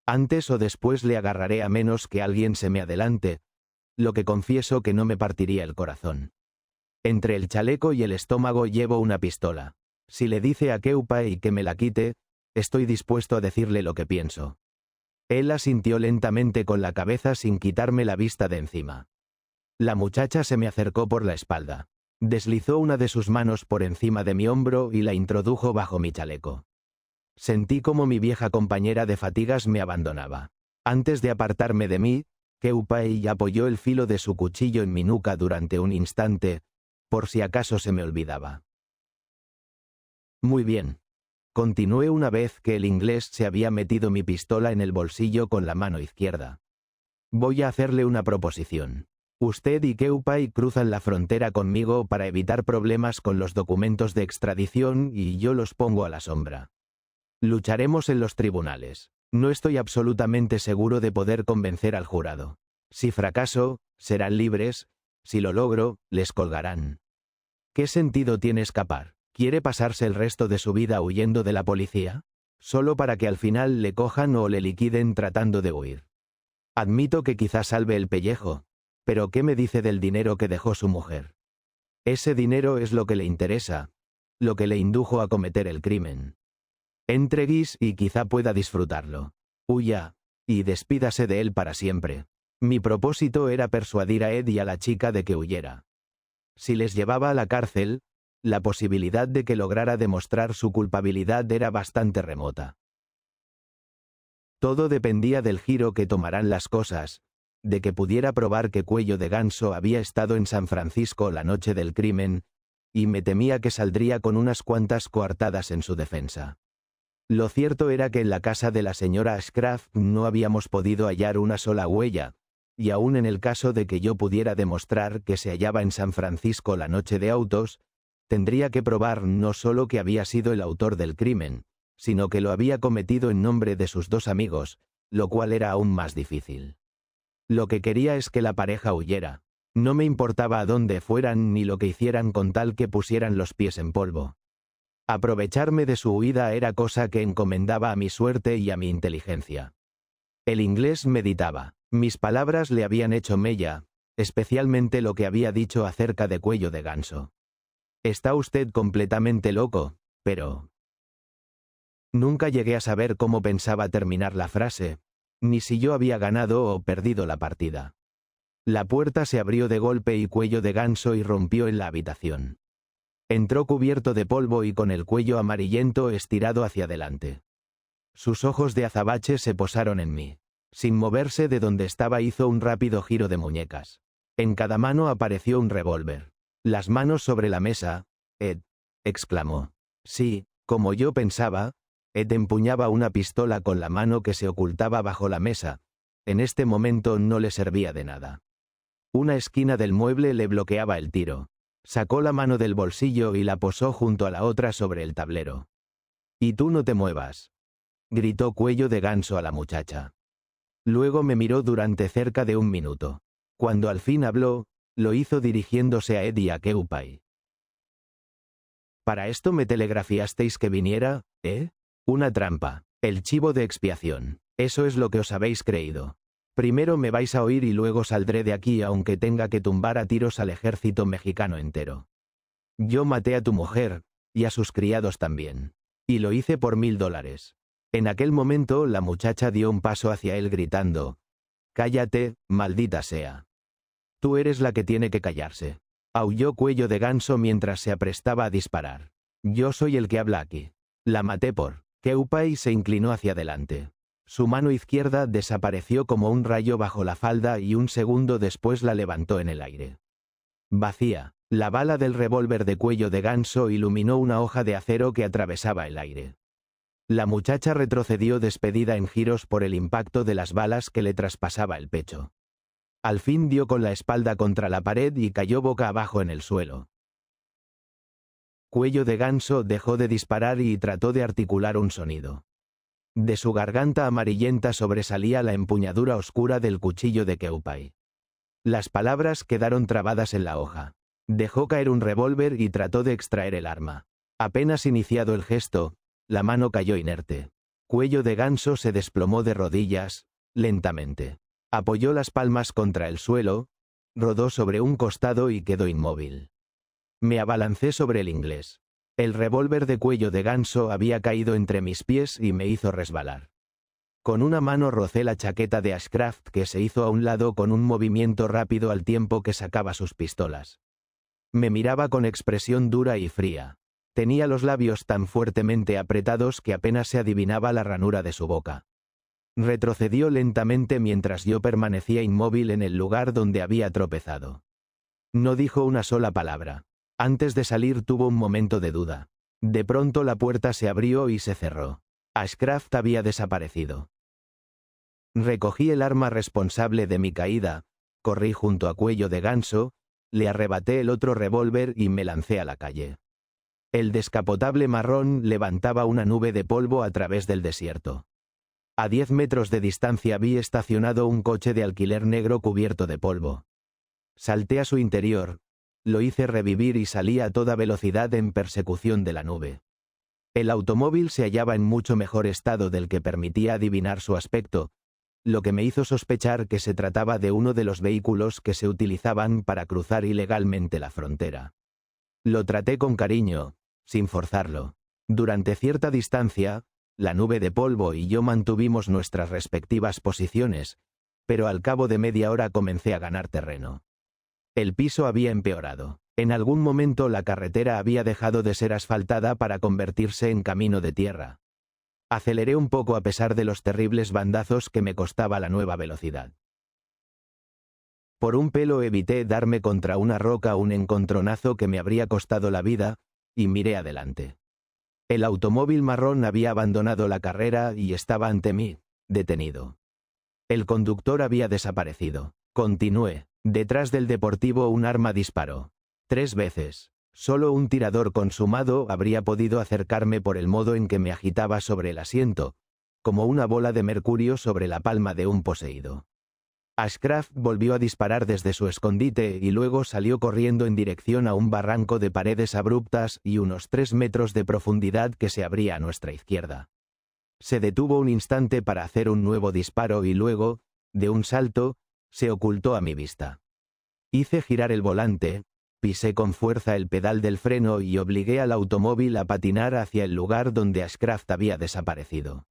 Antes o después le agarraré a menos que alguien se me adelante, lo que confieso que no me partiría el corazón. Entre el chaleco y el estómago llevo una pistola. Si le dice a Keupay que me la quite, estoy dispuesto a decirle lo que pienso. Él asintió lentamente con la cabeza sin quitarme la vista de encima. La muchacha se me acercó por la espalda. Deslizó una de sus manos por encima de mi hombro y la introdujo bajo mi chaleco. Sentí como mi vieja compañera de fatigas me abandonaba. Antes de apartarme de mí, Keupay apoyó el filo de su cuchillo en mi nuca durante un instante, por si acaso se me olvidaba. Muy bien. Continué una vez que el inglés se había metido mi pistola en el bolsillo con la mano izquierda. Voy a hacerle una proposición. Usted y Keupay cruzan la frontera conmigo para evitar problemas con los documentos de extradición y yo los pongo a la sombra. Lucharemos en los tribunales. No estoy absolutamente seguro de poder convencer al jurado. Si fracaso, serán libres. Si lo logro, les colgarán. ¿Qué sentido tiene escapar? ¿Quiere pasarse el resto de su vida huyendo de la policía? Solo para que al final le cojan o le liquiden tratando de huir. Admito que quizás salve el pellejo, pero ¿qué me dice del dinero que dejó su mujer? Ese dinero es lo que le interesa, lo que le indujo a cometer el crimen. Entreguis y quizá pueda disfrutarlo. Huya, y despídase de él para siempre. Mi propósito era persuadir a Ed y a la chica de que huyera. Si les llevaba a la cárcel, la posibilidad de que lograra demostrar su culpabilidad era bastante remota. Todo dependía del giro que tomaran las cosas, de que pudiera probar que Cuello de Ganso había estado en San Francisco la noche del crimen, y me temía que saldría con unas cuantas coartadas en su defensa. Lo cierto era que en la casa de la señora Ashcraft no habíamos podido hallar una sola huella, y aun en el caso de que yo pudiera demostrar que se hallaba en San Francisco la noche de autos, tendría que probar no solo que había sido el autor del crimen, sino que lo había cometido en nombre de sus 2 amigos, lo cual era aún más difícil. Lo que quería es que la pareja huyera. No me importaba a dónde fueran ni lo que hicieran con tal que pusieran los pies en polvo. Aprovecharme de su huida era cosa que encomendaba a mi suerte y a mi inteligencia. El inglés meditaba. Mis palabras le habían hecho mella, especialmente lo que había dicho acerca de Cuello de Ganso. Está usted completamente loco, pero... Nunca llegué a saber cómo pensaba terminar la frase, ni si yo había ganado o perdido la partida. La puerta se abrió de golpe y Cuello de Ganso irrumpió en la habitación. Entró cubierto de polvo y con el cuello amarillento estirado hacia adelante. Sus ojos de azabache se posaron en mí. Sin moverse de donde estaba hizo un rápido giro de muñecas. En cada mano apareció un revólver. Las manos sobre la mesa. Ed, exclamó. Sí, como yo pensaba, Ed empuñaba una pistola con la mano que se ocultaba bajo la mesa. En este momento no le servía de nada. Una esquina del mueble le bloqueaba el tiro. Sacó la mano del bolsillo y la posó junto a la otra sobre el tablero. «Y tú no te muevas», gritó Cuello de Ganso a la muchacha. Luego me miró durante cerca de 1 minuto. Cuando al fin habló, lo hizo dirigiéndose a Ed y a Keupay. «¿Para esto me telegrafiasteis que viniera, eh? Una trampa, el chivo de expiación. Eso es lo que os habéis creído. Primero me vais a oír y luego saldré de aquí aunque tenga que tumbar a tiros al ejército mexicano entero. Yo maté a tu mujer, y a sus criados también. Y lo hice por $1000. En aquel momento la muchacha dio un paso hacia él gritando: «Cállate, maldita sea». Tú eres la que tiene que callarse. Aulló Cuello de Ganso mientras se aprestaba a disparar. Yo soy el que habla aquí. La maté por. Keupai se inclinó hacia adelante. Su mano izquierda desapareció como un rayo bajo la falda y un segundo después la levantó en el aire. Vacía. La bala del revólver de Cuello de Ganso iluminó una hoja de acero que atravesaba el aire. La muchacha retrocedió despedida en giros por el impacto de las balas que le traspasaba el pecho. Al fin dio con la espalda contra la pared y cayó boca abajo en el suelo. Cuello de Ganso dejó de disparar y trató de articular un sonido. De su garganta amarillenta sobresalía la empuñadura oscura del cuchillo de Keupai. Las palabras quedaron trabadas en la hoja. Dejó caer un revólver y trató de extraer el arma. Apenas iniciado el gesto, la mano cayó inerte. Cuello de Ganso se desplomó de rodillas, lentamente. Apoyó las palmas contra el suelo, rodó sobre un costado y quedó inmóvil. Me abalancé sobre el inglés. El revólver de Cuello de Ganso había caído entre mis pies y me hizo resbalar. Con una mano rocé la chaqueta de Ashcraft que se hizo a un lado con un movimiento rápido al tiempo que sacaba sus pistolas. Me miraba con expresión dura y fría. Tenía los labios tan fuertemente apretados que apenas se adivinaba la ranura de su boca. Retrocedió lentamente mientras yo permanecía inmóvil en el lugar donde había tropezado. No dijo una sola palabra. Antes de salir tuvo un momento de duda. De pronto la puerta se abrió y se cerró. Ashcraft había desaparecido. Recogí el arma responsable de mi caída, corrí junto a Cuello de Ganso, le arrebaté el otro revólver y me lancé a la calle. El descapotable marrón levantaba una nube de polvo a través del desierto. A 10 metros de distancia vi estacionado un coche de alquiler negro cubierto de polvo. Salté a su interior, lo hice revivir y salí a toda velocidad en persecución de la nube. El automóvil se hallaba en mucho mejor estado del que permitía adivinar su aspecto, lo que me hizo sospechar que se trataba de uno de los vehículos que se utilizaban para cruzar ilegalmente la frontera. Lo traté con cariño, sin forzarlo. Durante cierta distancia, la nube de polvo y yo mantuvimos nuestras respectivas posiciones, pero al cabo de media hora comencé a ganar terreno. El piso había empeorado. En algún momento la carretera había dejado de ser asfaltada para convertirse en camino de tierra. Aceleré un poco a pesar de los terribles bandazos que me costaba la nueva velocidad. Por un pelo evité darme contra una roca un encontronazo que me habría costado la vida, y miré adelante. El automóvil marrón había abandonado la carrera y estaba ante mí, detenido. El conductor había desaparecido. Continué. Detrás del deportivo un arma disparó. 3 veces. Solo un tirador consumado habría podido acercarme por el modo en que me agitaba sobre el asiento, como una bola de mercurio sobre la palma de un poseído. Ashcraft volvió a disparar desde su escondite y luego salió corriendo en dirección a un barranco de paredes abruptas y unos 3 metros de profundidad que se abría a nuestra izquierda. Se detuvo un instante para hacer un nuevo disparo y luego, de un salto, se ocultó a mi vista. Hice girar el volante, pisé con fuerza el pedal del freno y obligué al automóvil a patinar hacia el lugar donde Ashcraft había desaparecido.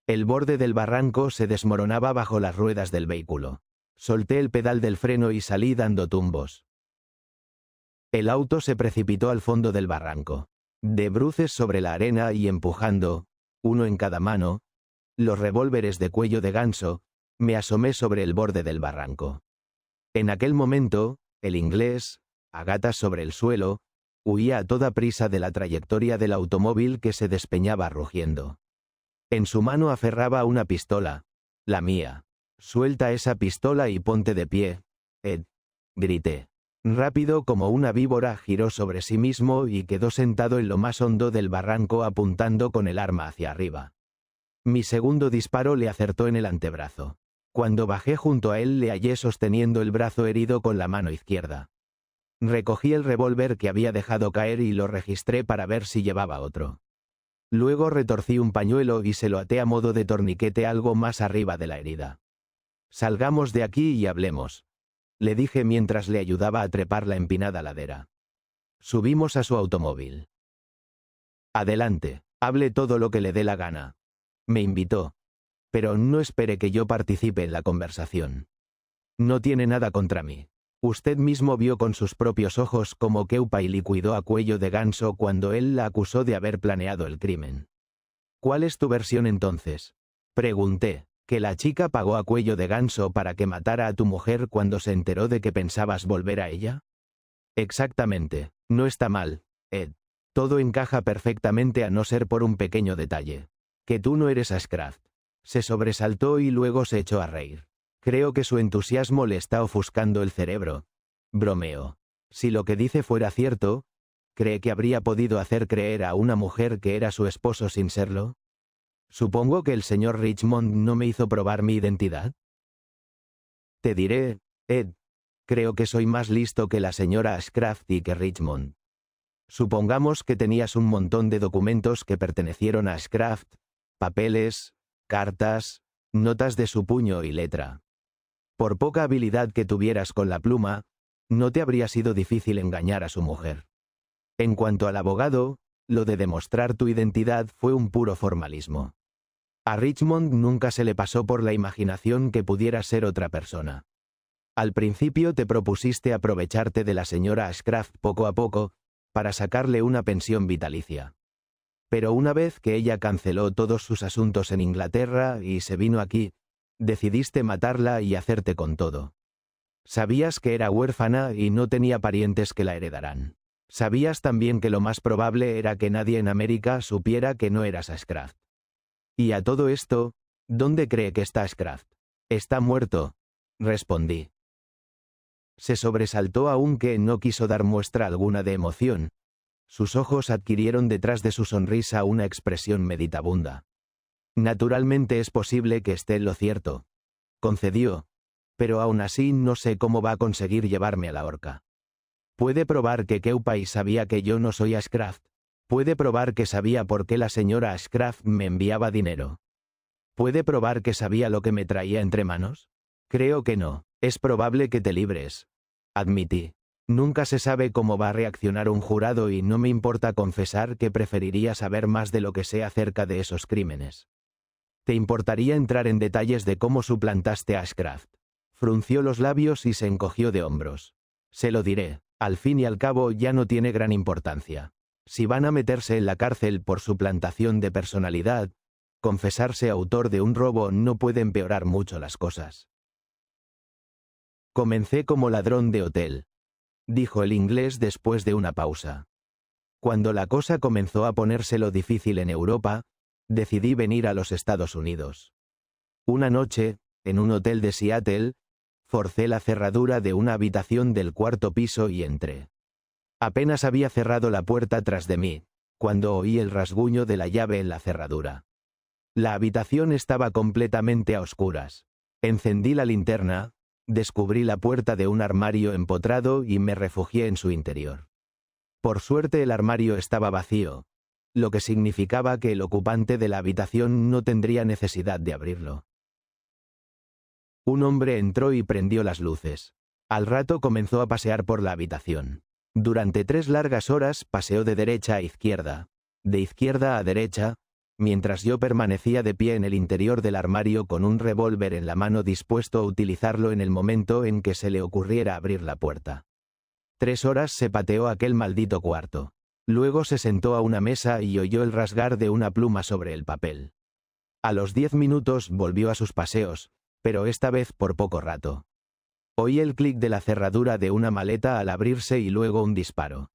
El borde del barranco se desmoronaba bajo las ruedas del vehículo. Solté el pedal del freno y salí dando tumbos. El auto se precipitó al fondo del barranco. De bruces sobre la arena y empujando, uno en cada mano, los revólveres de Cuello de Ganso, me asomé sobre el borde del barranco. En aquel momento, el inglés, a gatas sobre el suelo, huía a toda prisa de la trayectoria del automóvil que se despeñaba rugiendo. En su mano aferraba una pistola, la mía. «Suelta esa pistola y ponte de pie, Ed», grité. Rápido como una víbora giró sobre sí mismo y quedó sentado en lo más hondo del barranco apuntando con el arma hacia arriba. Mi segundo disparo le acertó en el antebrazo. Cuando bajé junto a él le hallé sosteniendo el brazo herido con la mano izquierda. Recogí el revólver que había dejado caer y lo registré para ver si llevaba otro. Luego retorcí un pañuelo y se lo até a modo de torniquete algo más arriba de la herida. «Salgamos de aquí y hablemos», le dije mientras le ayudaba a trepar la empinada ladera. Subimos a su automóvil. «Adelante, hable todo lo que le dé la gana», me invitó. «Pero no espere que yo participe en la conversación. No tiene nada contra mí. Usted mismo vio con sus propios ojos cómo Keupai liquidó a Cuello de Ganso cuando él la acusó de haber planeado el crimen. ¿Cuál es tu versión entonces? Pregunté. ¿Que la chica pagó a Cuello de Ganso para que matara a tu mujer cuando se enteró de que pensabas volver a ella? Exactamente. No está mal, Ed. Todo encaja perfectamente a no ser por un pequeño detalle. Que tú no eres Ashcraft. Se sobresaltó y luego se echó a reír. Creo que su entusiasmo le está ofuscando el cerebro. Bromeó. Si lo que dice fuera cierto, ¿cree que habría podido hacer creer a una mujer que era su esposo sin serlo? Supongo que el señor Richmond no me hizo probar mi identidad. Te diré, Ed, creo que soy más listo que la señora Ashcraft y que Richmond. Supongamos que tenías un montón de documentos que pertenecieron a Ashcraft, papeles, cartas, notas de su puño y letra. Por poca habilidad que tuvieras con la pluma, no te habría sido difícil engañar a su mujer. En cuanto al abogado, lo de demostrar tu identidad fue un puro formalismo. A Richmond nunca se le pasó por la imaginación que pudiera ser otra persona. Al principio te propusiste aprovecharte de la señora Ashcraft poco a poco, para sacarle una pensión vitalicia. Pero una vez que ella canceló todos sus asuntos en Inglaterra y se vino aquí, decidiste matarla y hacerte con todo. Sabías que era huérfana y no tenía parientes que la heredaran. Sabías también que lo más probable era que nadie en América supiera que no eras Ashcraft. Y a todo esto, ¿dónde cree que está Ashcraft? Está muerto, respondí. Se sobresaltó aunque no quiso dar muestra alguna de emoción. Sus ojos adquirieron detrás de su sonrisa una expresión meditabunda. Naturalmente es posible que esté en lo cierto, concedió, pero aún así no sé cómo va a conseguir llevarme a la horca. Puede probar que Keupai sabía que yo no soy Ashcraft. Puede probar que sabía por qué la señora Ashcraft me enviaba dinero. ¿Puede probar que sabía lo que me traía entre manos? Creo que no. Es probable que te libres, admití. Nunca se sabe cómo va a reaccionar un jurado y no me importa confesar que preferiría saber más de lo que sé acerca de esos crímenes. ¿Te importaría entrar en detalles de cómo suplantaste a Ashcraft? Frunció los labios y se encogió de hombros. Se lo diré, al fin y al cabo ya no tiene gran importancia. Si van a meterse en la cárcel por suplantación de personalidad, confesarse autor de un robo no puede empeorar mucho las cosas. Comencé como ladrón de hotel, dijo el inglés después de una pausa. Cuando la cosa comenzó a ponérselo difícil en Europa, decidí venir a los Estados Unidos. Una noche, en un hotel de Seattle, forcé la cerradura de una habitación del cuarto piso y entré. Apenas había cerrado la puerta tras de mí, cuando oí el rasguño de la llave en la cerradura. La habitación estaba completamente a oscuras. Encendí la linterna, descubrí la puerta de un armario empotrado y me refugié en su interior. Por suerte el armario estaba vacío, lo que significaba que el ocupante de la habitación no tendría necesidad de abrirlo. Un hombre entró y prendió las luces. Al rato comenzó a pasear por la habitación. Durante 3 largas horas paseó de derecha a izquierda, de izquierda a derecha, mientras yo permanecía de pie en el interior del armario con un revólver en la mano dispuesto a utilizarlo en el momento en que se le ocurriera abrir la puerta. 3 horas se pateó aquel maldito cuarto. Luego se sentó a una mesa y oyó el rasgar de una pluma sobre el papel. A los 10 minutos volvió a sus paseos, pero esta vez por poco rato. Oí el clic de la cerradura de una maleta al abrirse y luego un disparo.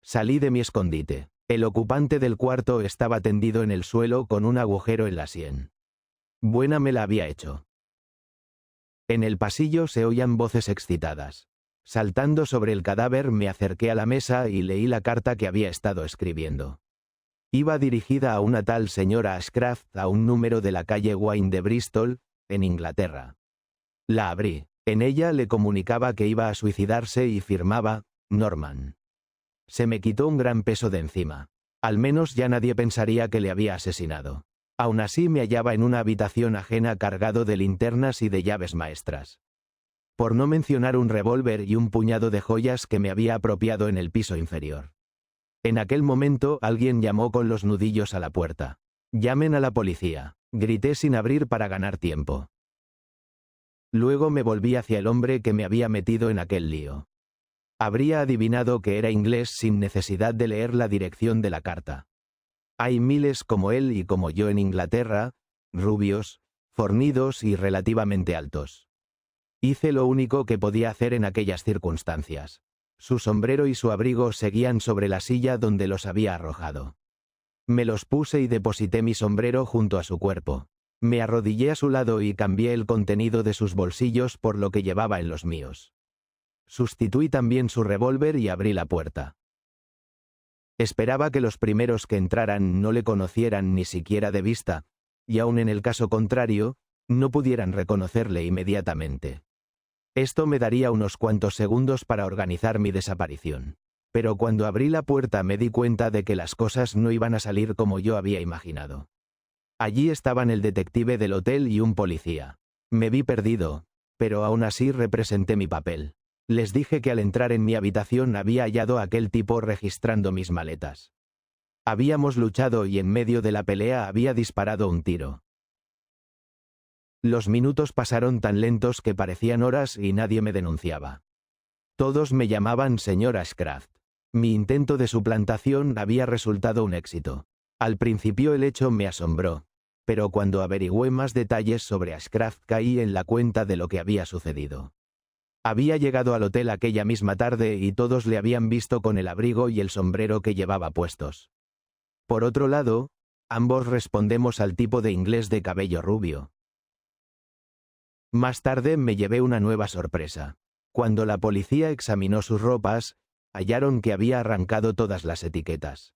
Salí de mi escondite. El ocupante del cuarto estaba tendido en el suelo con un agujero en la sien. Buena me la había hecho. En el pasillo se oían voces excitadas. Saltando sobre el cadáver me acerqué a la mesa y leí la carta que había estado escribiendo. Iba dirigida a una tal señora Ashcraft a un número de la calle Wine de Bristol, en Inglaterra. La abrí. En ella le comunicaba que iba a suicidarse y firmaba, Norman. Se me quitó un gran peso de encima. Al menos ya nadie pensaría que le había asesinado. Aún así me hallaba en una habitación ajena cargado de linternas y de llaves maestras. Por no mencionar un revólver y un puñado de joyas que me había apropiado en el piso inferior. En aquel momento alguien llamó con los nudillos a la puerta. «Llamen a la policía», grité sin abrir para ganar tiempo. Luego me volví hacia el hombre que me había metido en aquel lío. Habría adivinado que era inglés sin necesidad de leer la dirección de la carta. Hay miles como él y como yo en Inglaterra, rubios, fornidos y relativamente altos. Hice lo único que podía hacer en aquellas circunstancias. Su sombrero y su abrigo seguían sobre la silla donde los había arrojado. Me los puse y deposité mi sombrero junto a su cuerpo. Me arrodillé a su lado y cambié el contenido de sus bolsillos por lo que llevaba en los míos. Sustituí también su revólver y abrí la puerta. Esperaba que los primeros que entraran no le conocieran ni siquiera de vista, y aun en el caso contrario, no pudieran reconocerle inmediatamente. Esto me daría unos cuantos segundos para organizar mi desaparición. Pero cuando abrí la puerta me di cuenta de que las cosas no iban a salir como yo había imaginado. Allí estaban el detective del hotel y un policía. Me vi perdido, pero aún así representé mi papel. Les dije que al entrar en mi habitación había hallado a aquel tipo registrando mis maletas. Habíamos luchado y en medio de la pelea había disparado un tiro. Los minutos pasaron tan lentos que parecían horas y nadie me denunciaba. Todos me llamaban señor Ashcraft. Mi intento de suplantación había resultado un éxito. Al principio el hecho me asombró, pero cuando averigüé más detalles sobre Ashcraft caí en la cuenta de lo que había sucedido. Había llegado al hotel aquella misma tarde y todos le habían visto con el abrigo y el sombrero que llevaba puestos. Por otro lado, ambos respondemos al tipo de inglés de cabello rubio. Más tarde me llevé una nueva sorpresa. Cuando la policía examinó sus ropas, hallaron que había arrancado todas las etiquetas.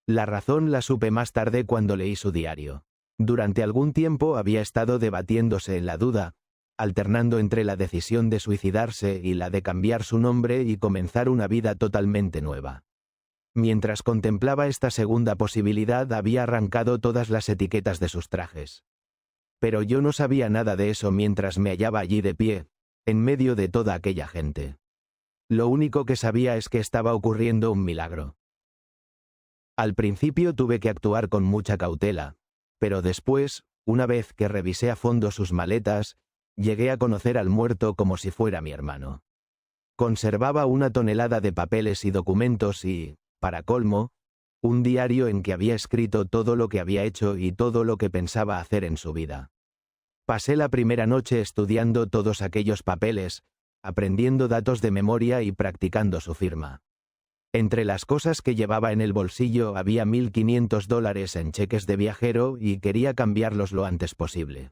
La razón la supe más tarde cuando leí su diario. Durante algún tiempo había estado debatiéndose en la duda, alternando entre la decisión de suicidarse y la de cambiar su nombre y comenzar una vida totalmente nueva. Mientras contemplaba esta segunda posibilidad había arrancado todas las etiquetas de sus trajes. Pero yo no sabía nada de eso mientras me hallaba allí de pie, en medio de toda aquella gente. Lo único que sabía es que estaba ocurriendo un milagro. Al principio tuve que actuar con mucha cautela, pero después, una vez que revisé a fondo sus maletas, llegué a conocer al muerto como si fuera mi hermano. Conservaba una tonelada de papeles y documentos y, para colmo, un diario en que había escrito todo lo que había hecho y todo lo que pensaba hacer en su vida. Pasé la primera noche estudiando todos aquellos papeles, aprendiendo datos de memoria y practicando su firma. Entre las cosas que llevaba en el bolsillo había $1.500 en cheques de viajero y quería cambiarlos lo antes posible.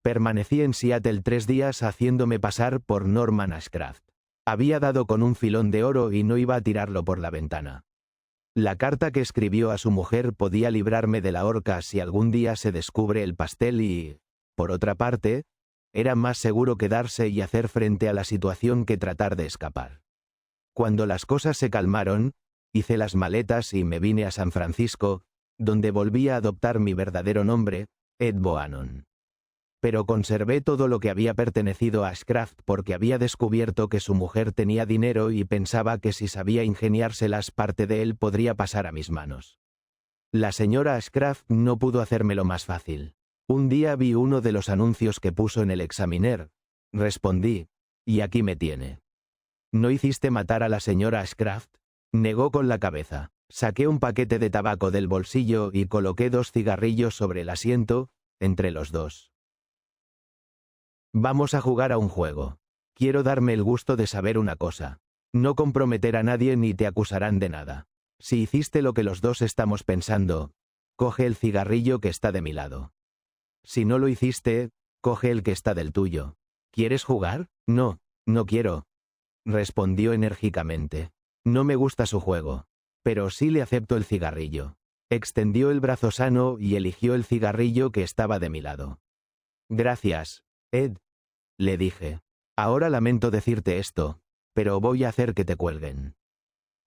Permanecí en Seattle 3 días haciéndome pasar por Norman Ashcraft. Había dado con un filón de oro y no iba a tirarlo por la ventana. La carta que escribió a su mujer podía librarme de la horca si algún día se descubre el pastel y, por otra parte, era más seguro quedarse y hacer frente a la situación que tratar de escapar. Cuando las cosas se calmaron, hice las maletas y me vine a San Francisco, donde volví a adoptar mi verdadero nombre, Ed Bohannon. Pero conservé todo lo que había pertenecido a Ashcraft porque había descubierto que su mujer tenía dinero y pensaba que si sabía ingeniárselas parte de él podría pasar a mis manos. La señora Ashcraft no pudo hacérmelo más fácil. Un día vi uno de los anuncios que puso en el Examiner. Respondí, y aquí me tiene. ¿No hiciste matar a la señora Ashcraft? Negó con la cabeza. Saqué un paquete de tabaco del bolsillo y coloqué 2 cigarrillos sobre el asiento, entre los dos. Vamos a jugar a un juego. Quiero darme el gusto de saber una cosa. No comprometer a nadie ni te acusarán de nada. Si hiciste lo que los dos estamos pensando, coge el cigarrillo que está de mi lado. Si no lo hiciste, coge el que está del tuyo. ¿Quieres jugar? No, no quiero. Respondió enérgicamente. No me gusta su juego. Pero sí le acepto el cigarrillo. Extendió el brazo sano y eligió el cigarrillo que estaba de mi lado. Gracias, Ed, le dije. Ahora lamento decirte esto, pero voy a hacer que te cuelguen.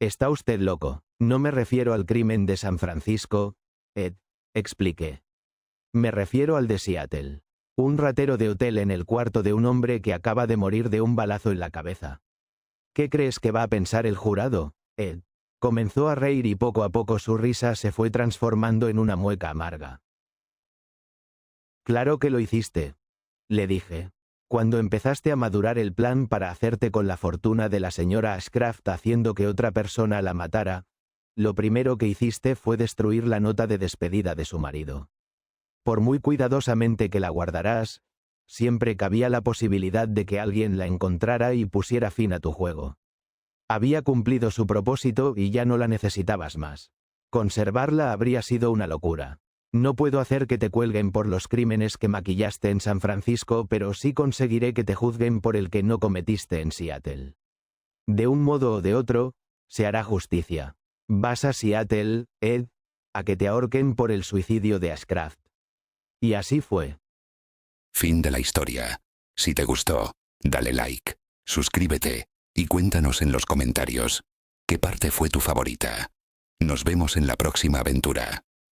Está usted loco. No me refiero al crimen de San Francisco, Ed, expliqué. Me refiero al de Seattle. Un ratero de hotel en el cuarto de un hombre que acaba de morir de un balazo en la cabeza. ¿Qué crees que va a pensar el jurado, Ed? Comenzó a reír y poco a poco su risa se fue transformando en una mueca amarga. Claro que lo hiciste, le dije. Cuando empezaste a madurar el plan para hacerte con la fortuna de la señora Ashcraft haciendo que otra persona la matara, lo primero que hiciste fue destruir la nota de despedida de su marido. Por muy cuidadosamente que la guardarás, siempre cabía la posibilidad de que alguien la encontrara y pusiera fin a tu juego. Había cumplido su propósito y ya no la necesitabas más. Conservarla habría sido una locura. No puedo hacer que te cuelguen por los crímenes que maquillaste en San Francisco, pero sí conseguiré que te juzguen por el que no cometiste en Seattle. De un modo o de otro, se hará justicia. Vas a Seattle, Ed, a que te ahorquen por el suicidio de Ashcraft. Y así fue. Fin de la historia. Si te gustó, dale like, suscríbete y cuéntanos en los comentarios qué parte fue tu favorita. Nos vemos en la próxima aventura.